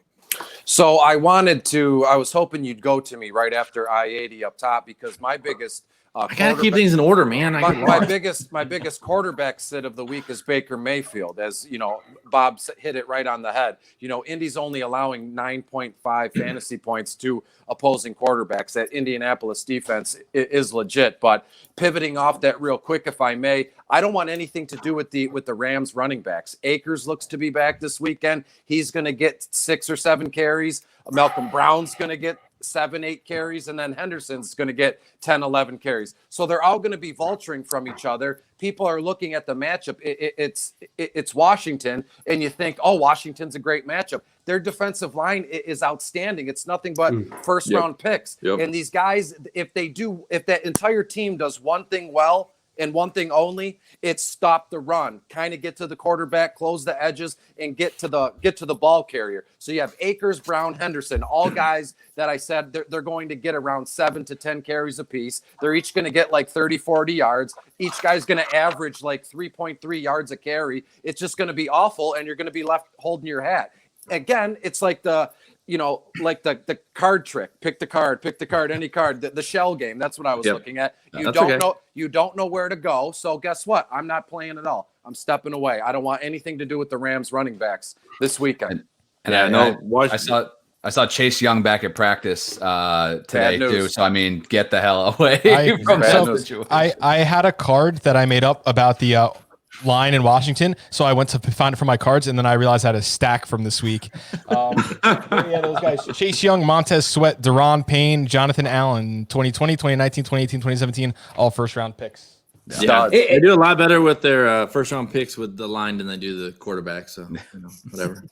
So I was hoping you'd go to me right after I-80 up top because my biggest. I gotta keep things in order, man. My biggest quarterback sit of the week is Baker Mayfield. As you know, Bob hit it right on the head. Indy's only allowing 9.5 fantasy points to opposing quarterbacks. That Indianapolis defense is legit. But pivoting off that real quick, if I may, I don't want anything to do with the Rams running backs. Akers looks to be back this weekend. He's going to get 6 or 7 carries. Malcolm Brown's going to get 7-8 carries, and then Henderson's going to get 10-11 carries. So they're all going to be vulturing from each other. People are looking at the matchup. It's Washington, and you think, oh, Washington's a great matchup. Their defensive line is outstanding. It's nothing but first-round picks. Yep. And these guys, if that entire team does one thing well, and one thing only, it's stop the run, kind of get to the quarterback, close the edges, and get to the ball carrier. So you have Akers, Brown, Henderson, all guys that I said they're going to get around 7 to 10 carries apiece. They're each going to get like 30, 40 yards. Each guy's going to average like 3.3 yards a carry. It's just going to be awful, and you're going to be left holding your hat. Again, it's like the card trick. Pick the card, any card. The shell game. That's what I was looking at. You don't know where to go. So guess what? I'm not playing at all. I'm stepping away. I don't want anything to do with the Rams running backs this weekend. I saw Chase Young back at practice today too. So I mean, get the hell away from that. I had a card that I made up about the line in Washington. So I went to find it for my cards, and then I realized I had a stack from this week. Yeah, those guys: Chase Young, Montez Sweat, Deron Payne, Jonathan Allen, 2020, 2019, 2018, 2017, all first round picks. Yeah, they do a lot better with their first round picks with the line than they do the quarterback. So whatever.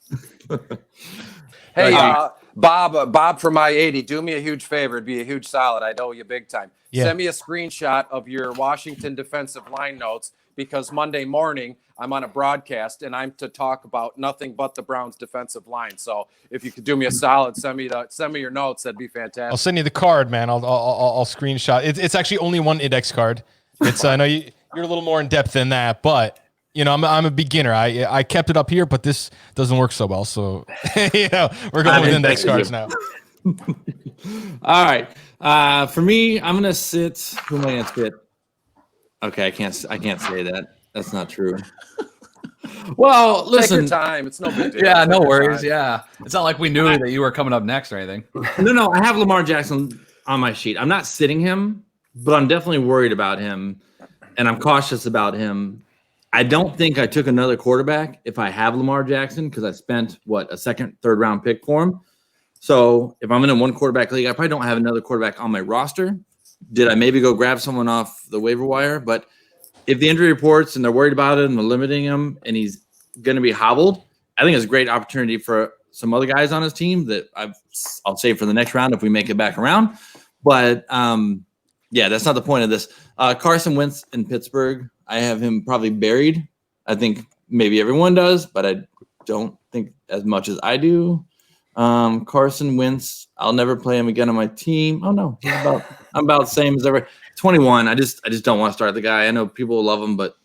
Hey, Bob from I-80, do me a huge favor. It'd be a huge solid. I'd owe you big time. Yeah. Send me a screenshot of your Washington defensive line notes, because Monday morning I'm on a broadcast and I'm to talk about nothing but the Browns defensive line. So if you could do me a solid, send me your notes. That'd be fantastic. I'll send you the card, man. I'll screenshot. It's actually only one index card. It's I know you're a little more in depth than that, but I'm a beginner. I kept it up here, but this doesn't work so well. So we're going with index cards now. All right. For me, I'm gonna sit. Who am I gonna sit? Okay, I can't say that. That's not true. Well, listen. Take your time. It's no big deal. Yeah, no worries. Yeah, it's not like we knew that you were coming up next or anything. No, I have Lamar Jackson on my sheet. I'm not sitting him, but I'm definitely worried about him, and I'm cautious about him. I don't think I took another quarterback if I have Lamar Jackson, because I spent a second, third round pick for him. So if I'm in a one quarterback league, I probably don't have another quarterback on my roster. Did I maybe go grab someone off the waiver wire? But if the injury reports and they're worried about it and they're limiting him and he's going to be hobbled, I think it's a great opportunity for some other guys on his team that I'll save for the next round if we make it back around. But yeah, that's not the point of this. Carson Wentz in Pittsburgh, I have him probably buried. I think maybe everyone does, but I don't think as much as I do. Carson Wentz, I'll never play him again on my team. Oh no, I'm about the same as ever. 21. I just don't want to start the guy. I know people will love him, but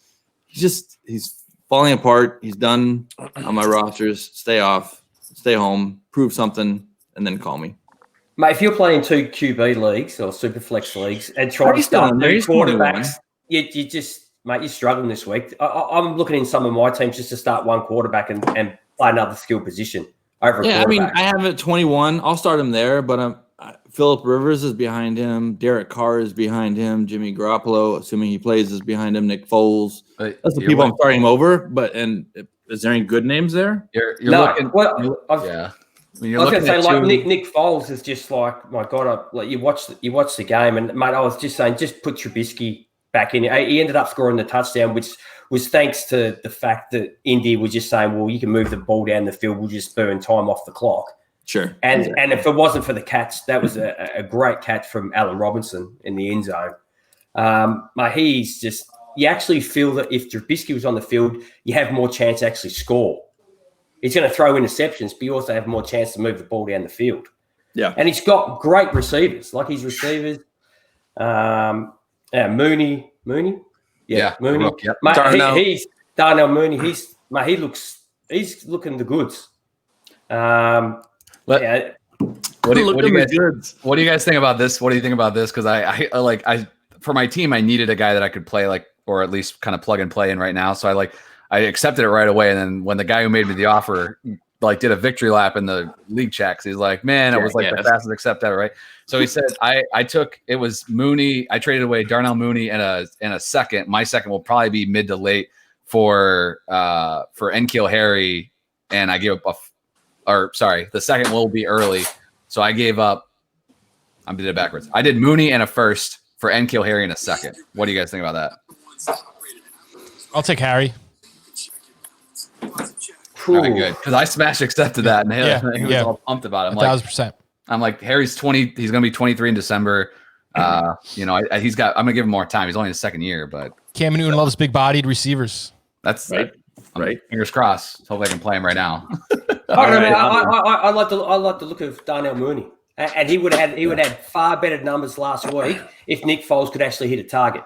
he's falling apart. He's done on my rosters. Stay off, stay home, prove something, and then call me. Mate, if you're playing 2 QB leagues or super flex leagues and trying to start new quarterbacks, you just, mate, you're struggling this week. I'm looking in some of my teams just to start one quarterback and play another skill position over a quarterback. I mean, I have it 21. I'll start him there, but Phillip Rivers is behind him. Derek Carr is behind him. Jimmy Garoppolo, assuming he plays, is behind him. Nick Foles. That's the people I'm starting him over. But is there any good names there? You're looking. Yeah. I was going to say, like Nick Foles is just like, my God, you watch the game, and mate, I was just saying, just put Trubisky back in. He ended up scoring the touchdown, which was thanks to the fact that Indy was just saying, well, you can move the ball down the field, we'll just burn time off the clock. Sure. And if it wasn't for the catch, that was a great catch from Allen Robinson in the end zone. He's just, you actually feel that if Trubisky was on the field, you have more chance to actually score. He's going to throw interceptions, but you also have more chance to move the ball down the field. Yeah. And he's got great receivers, like his receivers. Mooney. Yeah, Mooney. Yep. Mate, he's Darnell Mooney. He's looking the goods. What do you guys think about this? What do you think about this? Because I for my team, I needed a guy that I could play or at least kind of plug and play in right now. So I accepted it right away. And then when the guy who made me the offer did a victory lap in the league checks, he's like, man, it was the fastest accept ever, right? So he said, it was Mooney. I traded away Darnell Mooney and a second. My second will probably be mid to late for N'Keal Harry, and I gave up the second will be early. So I gave up. I did it backwards. I did Mooney and a first for N'Keal Harry and a second. What do you guys think about that? I'll take Harry. All right, good. Because I smash accepted that, and he was all pumped about it. 1,000%. I'm like, Harry's 20. He's going to be 23 in December. I'm going to give him more time. He's only in his second year, but Cam Newton loves big-bodied receivers. That's right. Fingers crossed. Hopefully I can play him right now. I like the look of Darnell Mooney, and he would have far better numbers last week if Nick Foles could actually hit a target.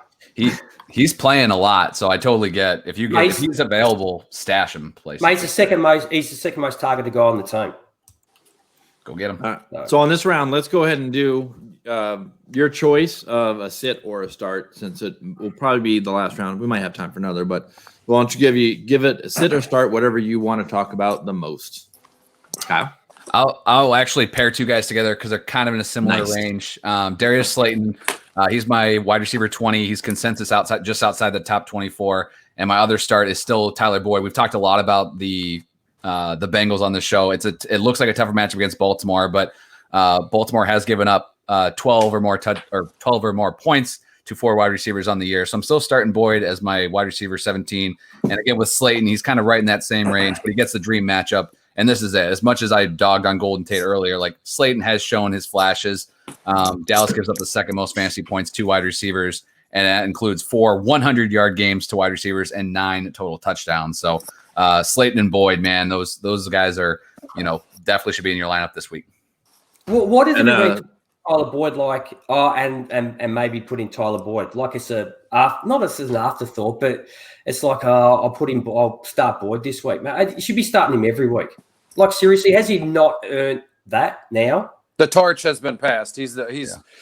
He's playing a lot, so I totally get if he's available, stash him. Place. Mate, he's the second most targeted guy on the team. Go get him. So on this round, let's go ahead and do your choice of a sit or a start, since it will probably be the last round. We might have time for another, but why don't you give it a sit or start, whatever you want to talk about the most. Kyle? I'll actually pair two guys together because they're kind of in a similar range. Darius Slayton, he's my wide receiver 20. He's consensus just outside the top 24. And my other start is still Tyler Boyd. We've talked a lot about the Bengals on the show. It looks like a tougher matchup against Baltimore, but Baltimore has given up 12 or more points to 4 wide receivers on the year. So I'm still starting Boyd as my wide receiver 17. And again, with Slayton, he's kind of right in that same range, but he gets the dream matchup. And this is it. As much as I dogged on Golden Tate earlier, like Slayton has shown his flashes. Dallas gives up the second most fantasy points to wide receivers, and that includes 4 100-yard games to wide receivers and 9 total touchdowns. So Slayton and Boyd, man, those guys are, definitely should be in your lineup this week. Well, what is it Tyler Boyd like? And maybe put in Tyler Boyd like it's not as an afterthought, but it's like I'll start Boyd this week. Man, you should be starting him every week. Like seriously, has he not earned that now? The torch has been passed. He's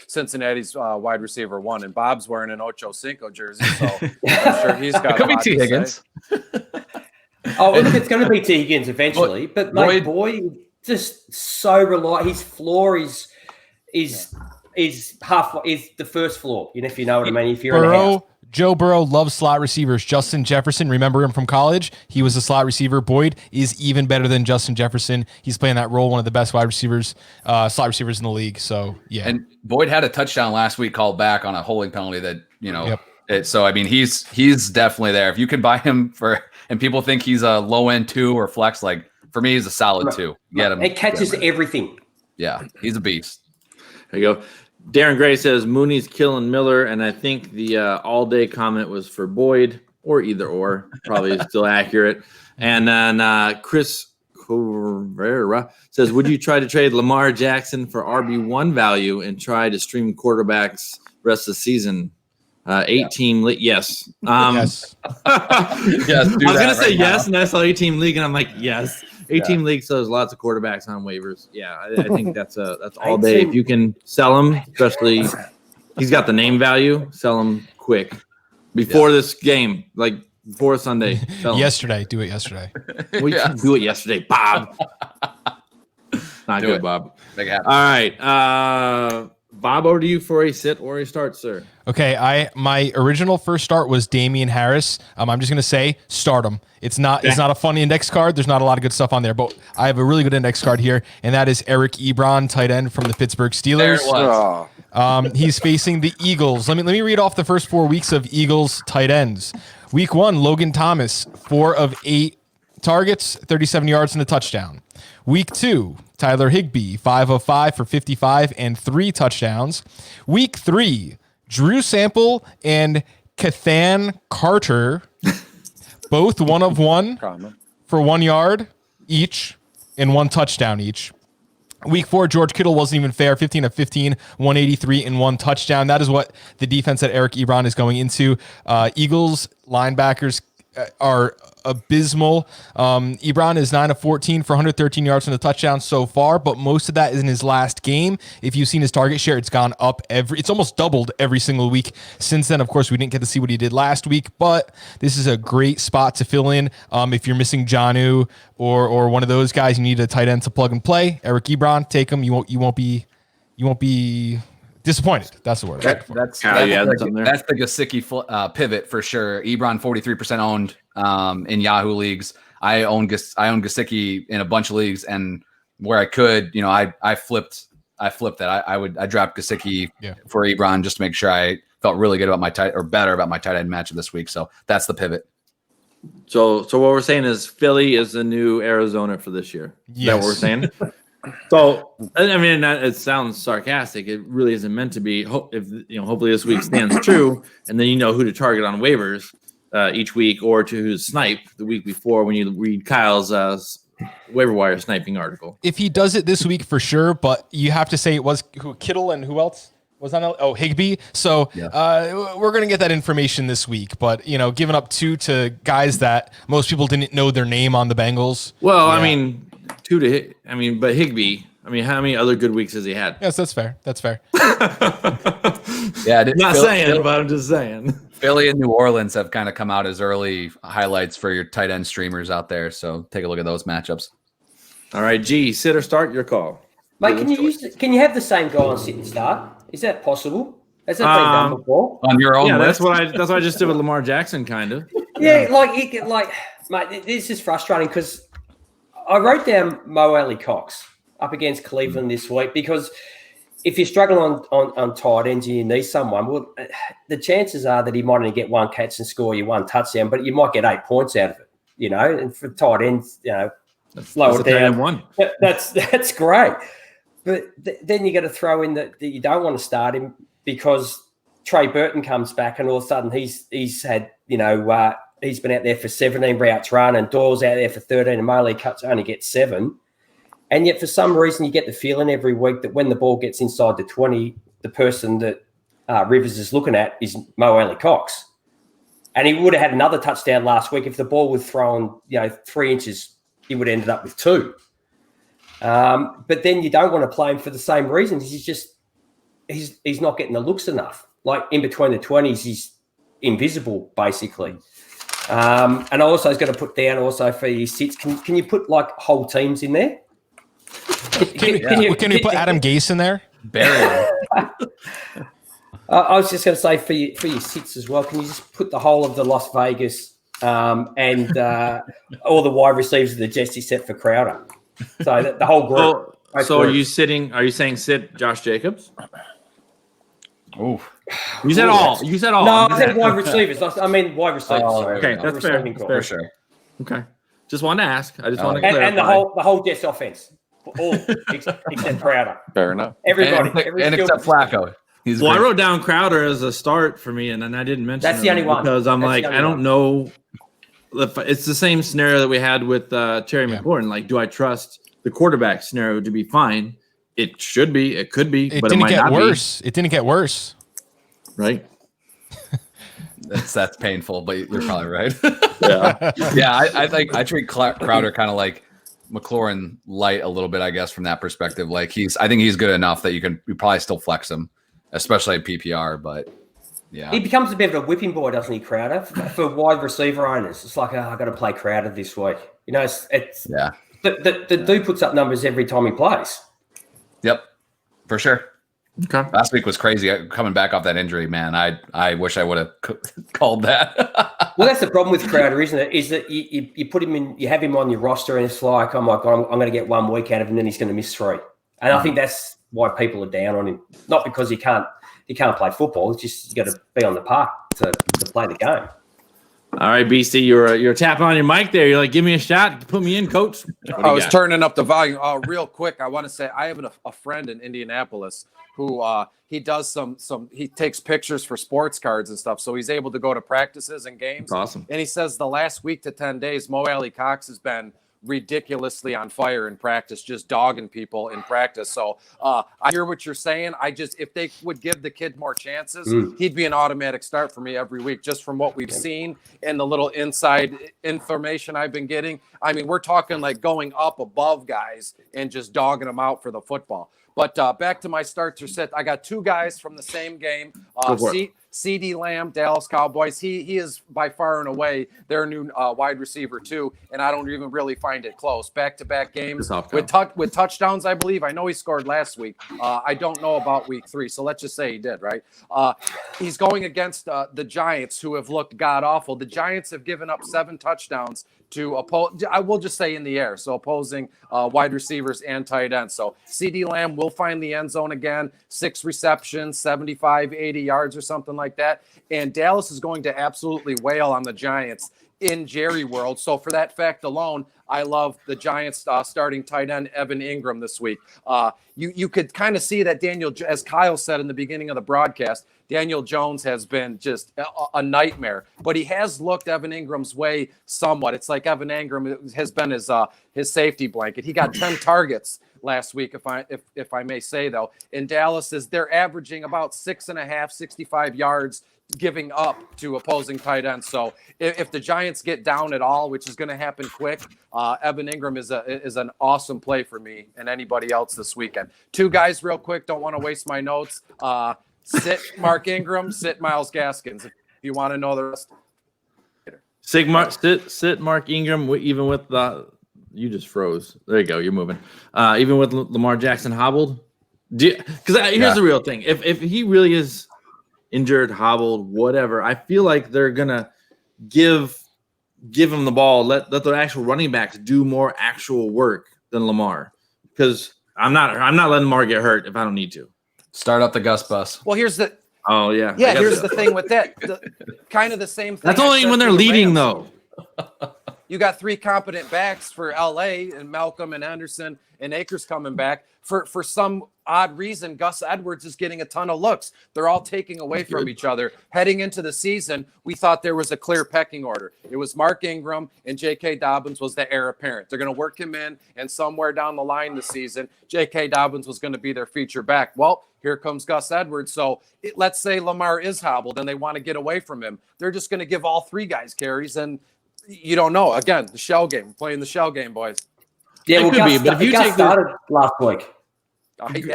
Cincinnati's wide receiver 1, and Bob's wearing an Ocho Cinco jersey, so I'm sure he's got. It could be T. Higgins. Look, it's going to be T. Higgins eventually, but mate, Boyd just so reliant. His floor is the first floor. If you know what I mean. If you're in a house. Joe Burrow loves slot receivers. Justin Jefferson, remember him from college? He was a slot receiver. Boyd is even better than Justin Jefferson. He's playing that role, one of the best wide receivers, slot receivers in the league. So, yeah. And Boyd had a touchdown last week called back on a holding penalty that, so, I mean, he's definitely there. If you can buy him and people think he's a low-end 2 or flex, like, for me, he's a solid 2. Get him. It catches everything. Yeah, he's a beast. There you go. Darren Gray says Mooney's killing Miller, and I think the all-day comment was for Boyd, or either or, probably still accurate. And then Chris Correra says, would you try to trade Lamar Jackson for RB1 value and try to stream quarterbacks rest of the season? 8-team league, yes. Yes. Yes, I was going to say yes, and I saw 8-team league, and I'm like, yes. 8-team league, so there's lots of quarterbacks on waivers. Yeah, I think that's all day. If you can sell him, especially he's got the name value, sell him quick before this game, like before Sunday. Yesterday, do it yesterday. We do it yesterday, Bob. Not good, Bob. Make it happen. All right, Bob, over to you for a sit or a start, sir. Okay, my original first start was Damian Harris. I'm just gonna say start him. It's not a fun index card. There's not a lot of good stuff on there, but I have a really good index card here, and that is Eric Ebron, tight end from the Pittsburgh Steelers. There it was. He's facing the Eagles. Let me read off the first 4 weeks of Eagles tight ends. Week 1, Logan Thomas, 4 of 8 targets, 37 yards and a touchdown. Week 2, Tyler Higbee, 5 of 5 for 55 and 3 touchdowns. Week 3, Drew Sample and Kathan Carter, both 1 of 1 for 1 yard each and 1 touchdown each. Week 4, George Kittle wasn't even fair, 15 of 15, 183 and 1 touchdown. That is what the defense that Eric Ebron is going into. Eagles linebackers are abysmal. Ebron is 9 of 14 for 113 yards and a touchdown so far, but most of that is in his last game. If you've seen his target share, it's gone up it's almost doubled every single week since then. Of course, we didn't get to see what he did last week, but this is a great spot to fill in. If you're missing Jonnu or one of those guys, you need a tight end to plug and play. Eric Ebron, take him. You won't be disappointed. That's the word. That's the Gesicki pivot for sure. Ebron 43% owned in Yahoo leagues. I own Gesicki in a bunch of leagues, and where I could, I flipped that. I dropped Gesicki for Ebron just to make sure I felt really good about better about my tight end matchup this week. So that's the pivot. So what we're saying is Philly is the new Arizona for this year. Is that what we're saying? So, I mean, it sounds sarcastic. It really isn't meant to be. Hopefully this week stands true, and then you know who to target on waivers each week, or to snipe the week before when you read Kyle's waiver wire sniping article. If he does it this week for sure, but you have to say it was Kittle and who else was on? Oh, Higbee. So we're gonna get that information this week. But giving up 2 to guys that most people didn't know their name on the Bengals. Well, I mean. But Higbee. How many other good weeks has he had? Yes, that's fair. Yeah, but I'm just saying. Philly and New Orleans have kind of come out as early highlights for your tight end streamers out there. So take a look at those matchups. All right, G, sit or start, your call. Mate, can you have the same guy on sit and start? Is that possible? Has that been done before? On your own list? That's what I just did with Lamar Jackson, kind of. Yeah, mate, this is frustrating because I wrote down Mo Alley Cox up against Cleveland this week because if you're struggling on tight ends and you need someone, well, the chances are that he might only get one catch and score you one touchdown, but you might get 8 points out of it, and for tight ends, lower down. One. That's great. But then you got to throw in that you don't want to start him because Trey Burton comes back and all of a sudden he's had, he's been out there for 17 routes run and Doyle's out there for 13 and Moley Cuts only gets 7. And yet for some reason you get the feeling every week that when the ball gets inside the 20, the person that Rivers is looking at is Mo Alley Cox. And he would have had another touchdown last week if the ball was thrown, 3 inches, he would have ended up with 2. But then you don't want to play him for the same reasons. He's not getting the looks enough. Like in between the 20s, he's invisible basically. And also he's going to put down also for his sits. Can you put like whole teams in there? Can you put Adam Gase in there? Barely. I was just going to say for your sits as well. Can you just put the whole of the Las Vegas and all the wide receivers of the Jets except for Crowder? So the whole group. So are you saying sit Josh Jacobs? Oh, you said all. You said all. No, I said wide receivers. I mean wide receivers. Oh, okay, that's fair. That's fair. For sure. Okay, just wanted to ask. I just want to clarify. And the whole Jets offense, all except Crowder. Fair enough. Everybody, and except Flacco. I wrote down Crowder as a start for me, and then I didn't mention. That's the only one because I'm I don't know. It's the same scenario that we had with Terry McLaurin. Like, do I trust the quarterback scenario to be fine? It should be. It could be. But it might not worse. It didn't get worse. Right. That's painful, but you're probably right. Yeah. I treat Crowder kind of like McLaurin light a little bit, I guess, from that perspective. Like I think he's good enough that you probably still flex him, especially at PPR. But yeah, he becomes a bit of a whipping boy, doesn't he, Crowder? For wide receiver owners, it's like I got to play Crowder this week. It's yeah. The dude puts up numbers every time he plays. Yep, for sure. Okay. Last week was crazy. Coming back off that injury, man. I wish I would have called that. Well, that's the problem with Crowder, isn't it? Is that you put him in, you have him on your roster, and it's like, oh my God, I'm going to get 1 week out of him, and then he's going to miss 3. And I think that's why people are down on him. Not because he can't play football. It's just you got to be on the park to play the game. All right, BC, you're tapping on your mic there. You're like, give me a shot, put me in, coach. I was turning up the volume. Real quick, I want to say I have a friend in Indianapolis who he does he takes pictures for sports cards and stuff, so he's able to go to practices and games. That's awesome. And he says the last week to 10 days, Mo Alley Cox has been ridiculously on fire in practice, just dogging people in practice. So I hear what you're saying. If they would give the kid more chances, he'd be an automatic start for me every week, just from what we've seen and the little inside information I've been getting. I mean, we're talking like going up above guys and just dogging them out for the football. But back to my starts or sit. I got 2 guys from the same game. CeeDee Lamb, Dallas Cowboys. He is by far and away their new wide receiver too, and I don't even really find it close. Back-to-back games with touchdowns, I believe. I know he scored last week. I don't know about week 3, so let's just say he did, right? He's going against the Giants, who have looked god-awful. The Giants have given up 7 touchdowns to I will just say in the air, so opposing wide receivers and tight ends. So CeeDee Lamb will find the end zone again, 6 receptions, 75, 80 yards or something like that. And Dallas is going to absolutely wail on the Giants in Jerry world. So for that fact alone, I love the Giants starting tight end Evan Ingram this week. You could kind of see that Daniel, as Kyle said in the beginning of the broadcast, Daniel Jones has been just a nightmare, but he has looked Evan Ingram's way somewhat. It's like Evan Ingram has been his safety blanket. He got 10 targets last week, if I may say, though. In Dallas, they're averaging about 6.5, 65 yards giving up to opposing tight ends. So if the Giants get down at all, which is going to happen quick, Evan Ingram is an awesome play for me and anybody else this weekend. 2 guys real quick. Don't want to waste my notes. Sit Mark Ingram, sit Myles Gaskins. If you want to know the rest. Sit Mark Ingram, even with you just froze. There you go. You're moving. Even with Lamar Jackson hobbled. Because here's the real thing. If he really is injured, hobbled, whatever, I feel like they're going to give give him the ball. Let the actual running backs do more actual work than Lamar. Because I'm not letting Lamar get hurt if I don't need to. Start up the Gus bus. Well, here's the Oh yeah. here's the thing with that. Kind of the same thing. That's only when they're leading though. You got 3 competent backs for LA and Malcolm and Anderson and Akers coming back. For some odd reason, Gus Edwards is getting a ton of looks. They're all taking away from each other. Heading into the season, we thought there was a clear pecking order. It was Mark Ingram and J.K. Dobbins was the heir apparent. They're going to work him in, and somewhere down the line this season, J.K. Dobbins was going to be their feature back. Well, here comes Gus Edwards. So let's say Lamar is hobbled and they want to get away from him. They're just going to give all 3 guys carries, and you don't know. Again, the shell game, playing the shell game, boys. Yeah, well, Gus, but if you Gus started last week.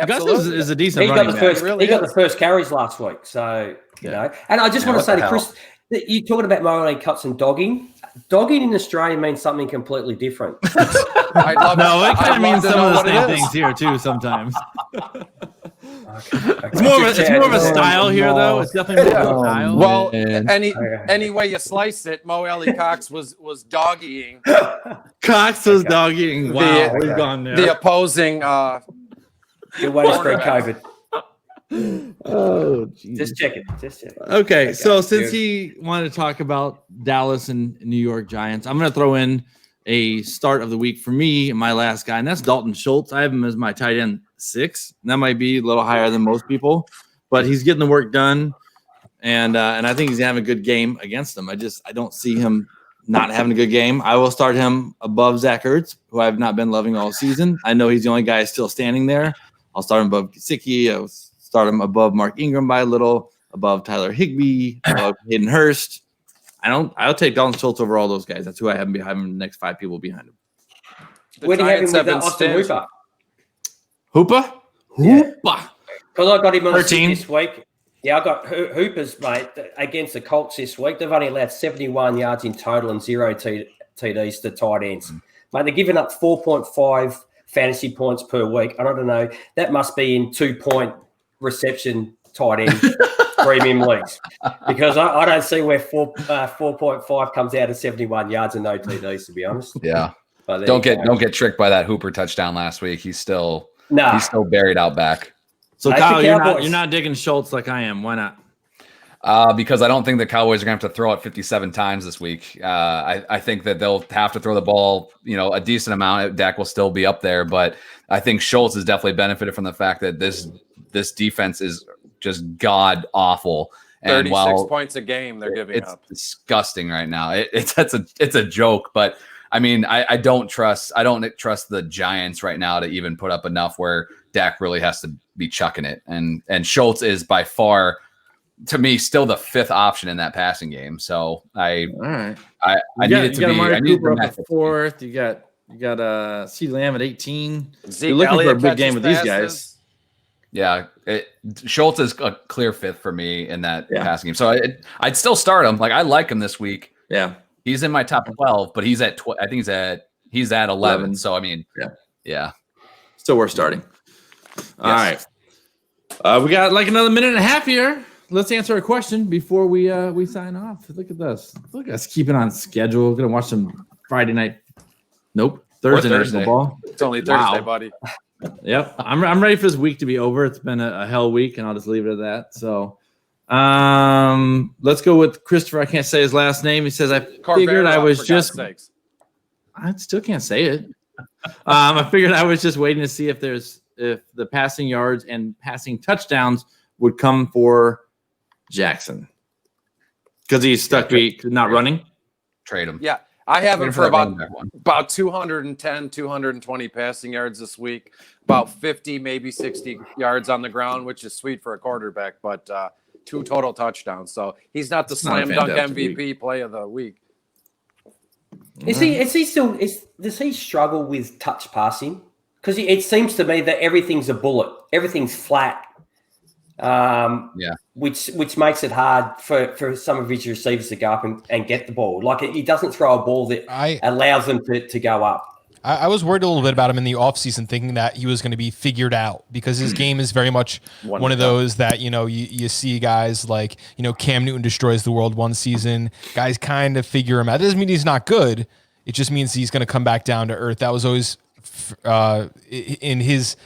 Gus is a decent He running got the back. first. He got the first carries last week. So you know, and I just want to say to Chris, that you talking about Morley cuts and dogging. Dogging in Australia means something completely different. It kind of means some of the same things here too. Sometimes it's more of a style here, though. It's definitely more of a style. Well, any way you slice it, Mo Ellie Cox was doggying. Cox was dogging. Wow, we've gone there. The opposing. Good way to spread COVID. Oh, Jesus. Just check it. Okay, so since he wanted to talk about Dallas and New York Giants, I'm going to throw in a start of the week for me, my last guy, and that's Dalton Schultz. I have him as my tight end 6. And that might be a little higher than most people, but he's getting the work done, and I think he's having a good game against them. I don't see him not having a good game. I will start him above Zach Ertz, who I've not been loving all season. I know he's the only guy still standing there. I'll start him above Gesicki. I'll start him above Mark Ingram by a little, above Tyler Higbee, above Hayden Hurst. I'll take Dalton Schultz over all those guys. That's who I have behind him, the next 5 people behind him. Where do you have him with Austin Hooper? Hooper? Yeah. Hooper. Because I got him on 13 this week. Yeah, I got Hooper's, mate, against the Colts this week. They've only allowed 71 yards in total and 0 TDs to tight ends. Mate, they're giving up 4.5 fantasy points per week. I don't know. That must be in 2-point reception tight end premium leagues, because I don't see where 4.5 comes out of 71 yards and no TDs, to be honest. Yeah. Don't get tricked by that Hooper touchdown last week. He's still buried out back. So Kyle, you're not digging Schultz like I am. Why not? Because I don't think the Cowboys are going to have to throw it 57 times this week. I think that they'll have to throw the ball, a decent amount. Dak will still be up there, but I think Schultz has definitely benefited from the fact that this defense is just god awful. And 36 points a game they're giving it's up. It's disgusting right now. It's a joke, but I mean, I don't trust the Giants right now to even put up enough where Dak really has to be chucking it. And Schultz is by far, to me, still the 5th option in that passing game. So I need it to be. I need Cooper up at 4th. You got CeeDee Lamb at 18. Zeke You're looking Elliott for a big game with these passes. guys. Yeah, Schultz is a clear 5th for me in that passing game. So I'd still start him. Like, I like him this week. Yeah, he's in my top 12, but he's at I think he's at 11. So I mean, yeah. Still worth starting. All right, we got like another minute and a half here. Let's answer a question before we sign off. Look at this. Look at us keeping on schedule. Gonna watch some Friday night. Nope, Thursday night football. It's only Thursday, buddy. Yep, I'm ready for this week to be over. It's been a hell week, and I'll just leave it at that. So, let's go with Christopher. I can't say his last name. He says, I figured I was just. I still can't say it. I figured I was just waiting to see if the passing yards and passing touchdowns would come for Jackson because he's stuck not running. Trade him. Yeah. I have him for about 210, 220 passing yards this week, about 50, maybe 60 yards on the ground, which is sweet for a quarterback, but 2 total touchdowns. So he's not the slam dunk MVP play of the week. Does he struggle with touch passing? Because it seems to me that everything's a bullet, everything's flat. Which makes it hard for some of his receivers to go up and get the ball. Like he doesn't throw a ball that allows them to go up. I was worried a little bit about him in the offseason, thinking that he was going to be figured out because his game is very much one of those that, you see guys like, Cam Newton destroys the world one season. Guys kind of figure him out. It doesn't mean he's not good. It just means he's going to come back down to earth. That was always in this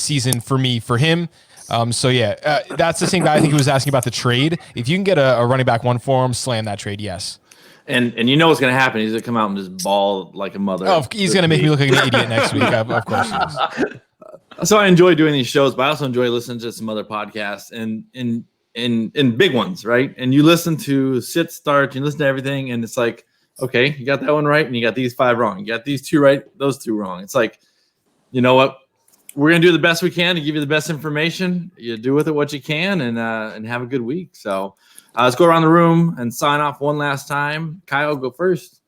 season for him. That's the same guy I think who was asking about the trade. If you can get a running back one for him, slam that trade. Yes. And what's going to happen. He's going to come out and just bawl like a mother. Oh, he's going to make me look like an idiot next week. Of course he is. So I enjoy doing these shows, but I also enjoy listening to some other podcasts and in big ones, right? And you listen to sit, start, you listen to everything, and it's like, okay, you got that one right, and you got these 5 wrong. You got these 2 right, those 2 wrong. It's like, you know what? We're going to do the best we can to give you the best information. You do with it what you can and have a good week. So let's go around the room and sign off one last time. Kyle, go first.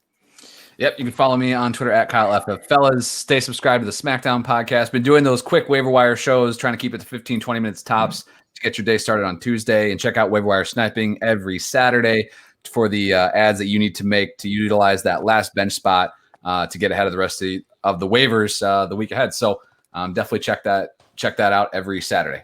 Yep, you can follow me on Twitter at KyleFFFellas. Stay subscribed to the SmackDown podcast. Been doing those quick waiver wire shows, trying to keep it to 15, 20 minutes tops to get your day started on Tuesday. And check out Waiver Wire Sniping every Saturday for the ads that you need to make to utilize that last bench spot to get ahead of the rest of the waivers the week ahead. So definitely check that out every Saturday.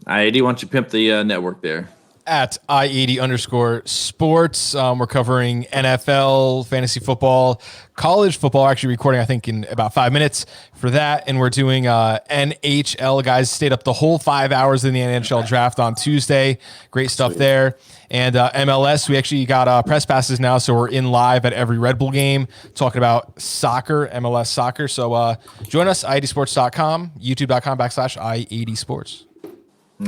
I.A.D., why don't you pimp the network there? At I80_sports. We're covering NFL, fantasy football, college football. Actually recording, I think, in about 5 minutes for that. And we're doing NHL. Guys stayed up the whole 5 hours in the NHL draft on Tuesday. Great stuff there. And MLS, we actually got press passes now, so we're in live at every Red Bull game talking about soccer, MLS soccer. So join us, I80sports.com, youtube.com/I80sports.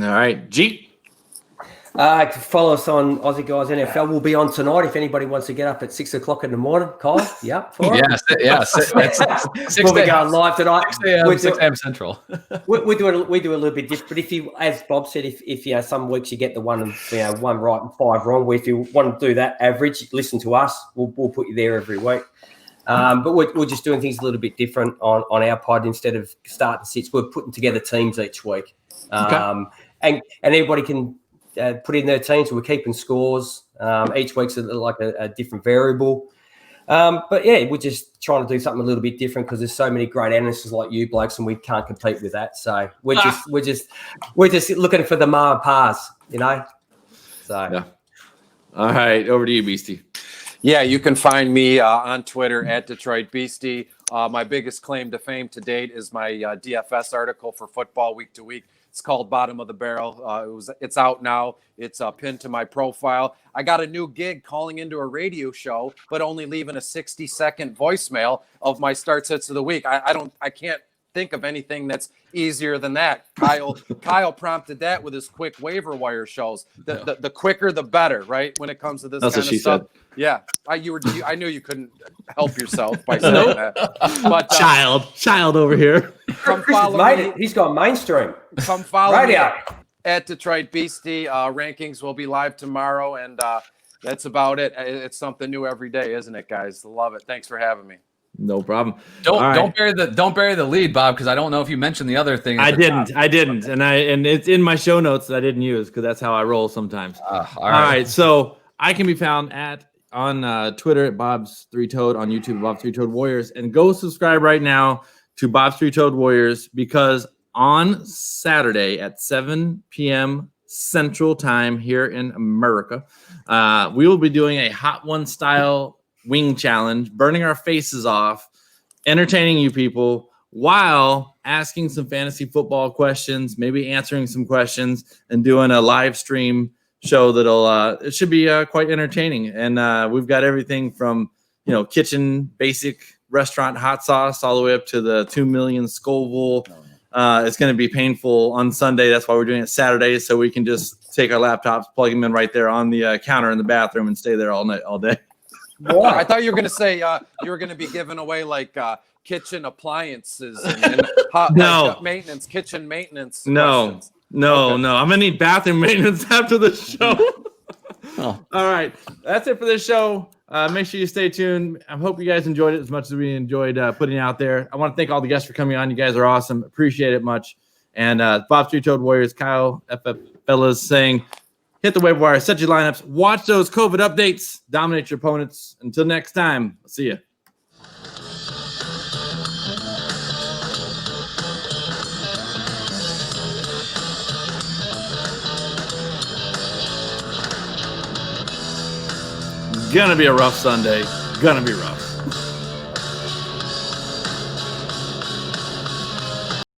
All right. G. Follow us on Aussie Guys NFL. We'll be on tonight if anybody wants to get up at 6 o'clock in the morning. Kyle, yeah, for it? Yes. We'll be going live tonight. 6 a.m. Central. we do a little bit different. But if you, as Bob said, if some weeks you get the one right and 5 wrong, if you want to do that average, listen to us. We'll put you there every week. But we're just doing things a little bit different on our pod. Instead of starting sits, we're putting together teams each week, and everybody can put in their teams. So we're keeping scores. Each week's like a different variable. But yeah, we're just trying to do something a little bit different because there's so many great analysts like you blokes, and we can't compete with that. So we're just looking for the ma pars, So yeah. All right, over to you, Beastie. Yeah, you can find me on Twitter at Detroit Beastie. My biggest claim to fame to date is my DFS article for football week to week. It's called Bottom of the Barrel. It's out now. It's pinned to my profile. I got a new gig calling into a radio show, but only leaving a 60-second voicemail of my start sits of the week. I can't think of anything that's easier than that. Kyle prompted that with his quick waiver wire shows. The quicker the better, right? When it comes to this That's kind what of she stuff. said. Yeah, I knew you couldn't help yourself by saying that. But child over here. Come follow me. He's gone mainstream. Come follow right me out at Detroit Beastie. Rankings will be live tomorrow, and that's about it. It's something new every day, isn't it, guys? Love it. Thanks for having me. No problem. Don't bury the lead, Bob, because I don't know if you mentioned the other thing. I didn't, and it's in my show notes that I didn't use because that's how I roll sometimes. All right. So I can be found on Twitter at Bob's Three Toed, on YouTube Bob's Three Toed Warriors, and go subscribe right now to Bob's Three Toed Warriors because on Saturday at 7 p.m. Central Time here in America, we will be doing a Hot One style wing challenge, burning our faces off, entertaining you people while asking some fantasy football questions, maybe answering some questions, and doing a live stream show that'll it should be quite entertaining. And we've got everything from kitchen basic restaurant hot sauce all the way up to the 2 million Scoville. It's going to be painful on Sunday. That's why we're doing it Saturday, so we can just take our laptops, plug them in right there on the counter in the bathroom, and stay there all day. Boy, I thought you were going to say you were going to be giving away like kitchen appliances and hot maintenance, kitchen maintenance. No. I'm going to need bathroom maintenance after the show. All right. That's it for this show. Make sure you stay tuned. I hope you guys enjoyed it as much as we enjoyed putting it out there. I want to thank all the guests for coming on. You guys are awesome. Appreciate it much. And Bob's Three Toed Warriors, Kyle, FF Fellas saying, hit the waiver wire, set your lineups, watch those COVID updates, dominate your opponents. Until next time, I'll see you. Gonna be a rough Sunday. Gonna be rough.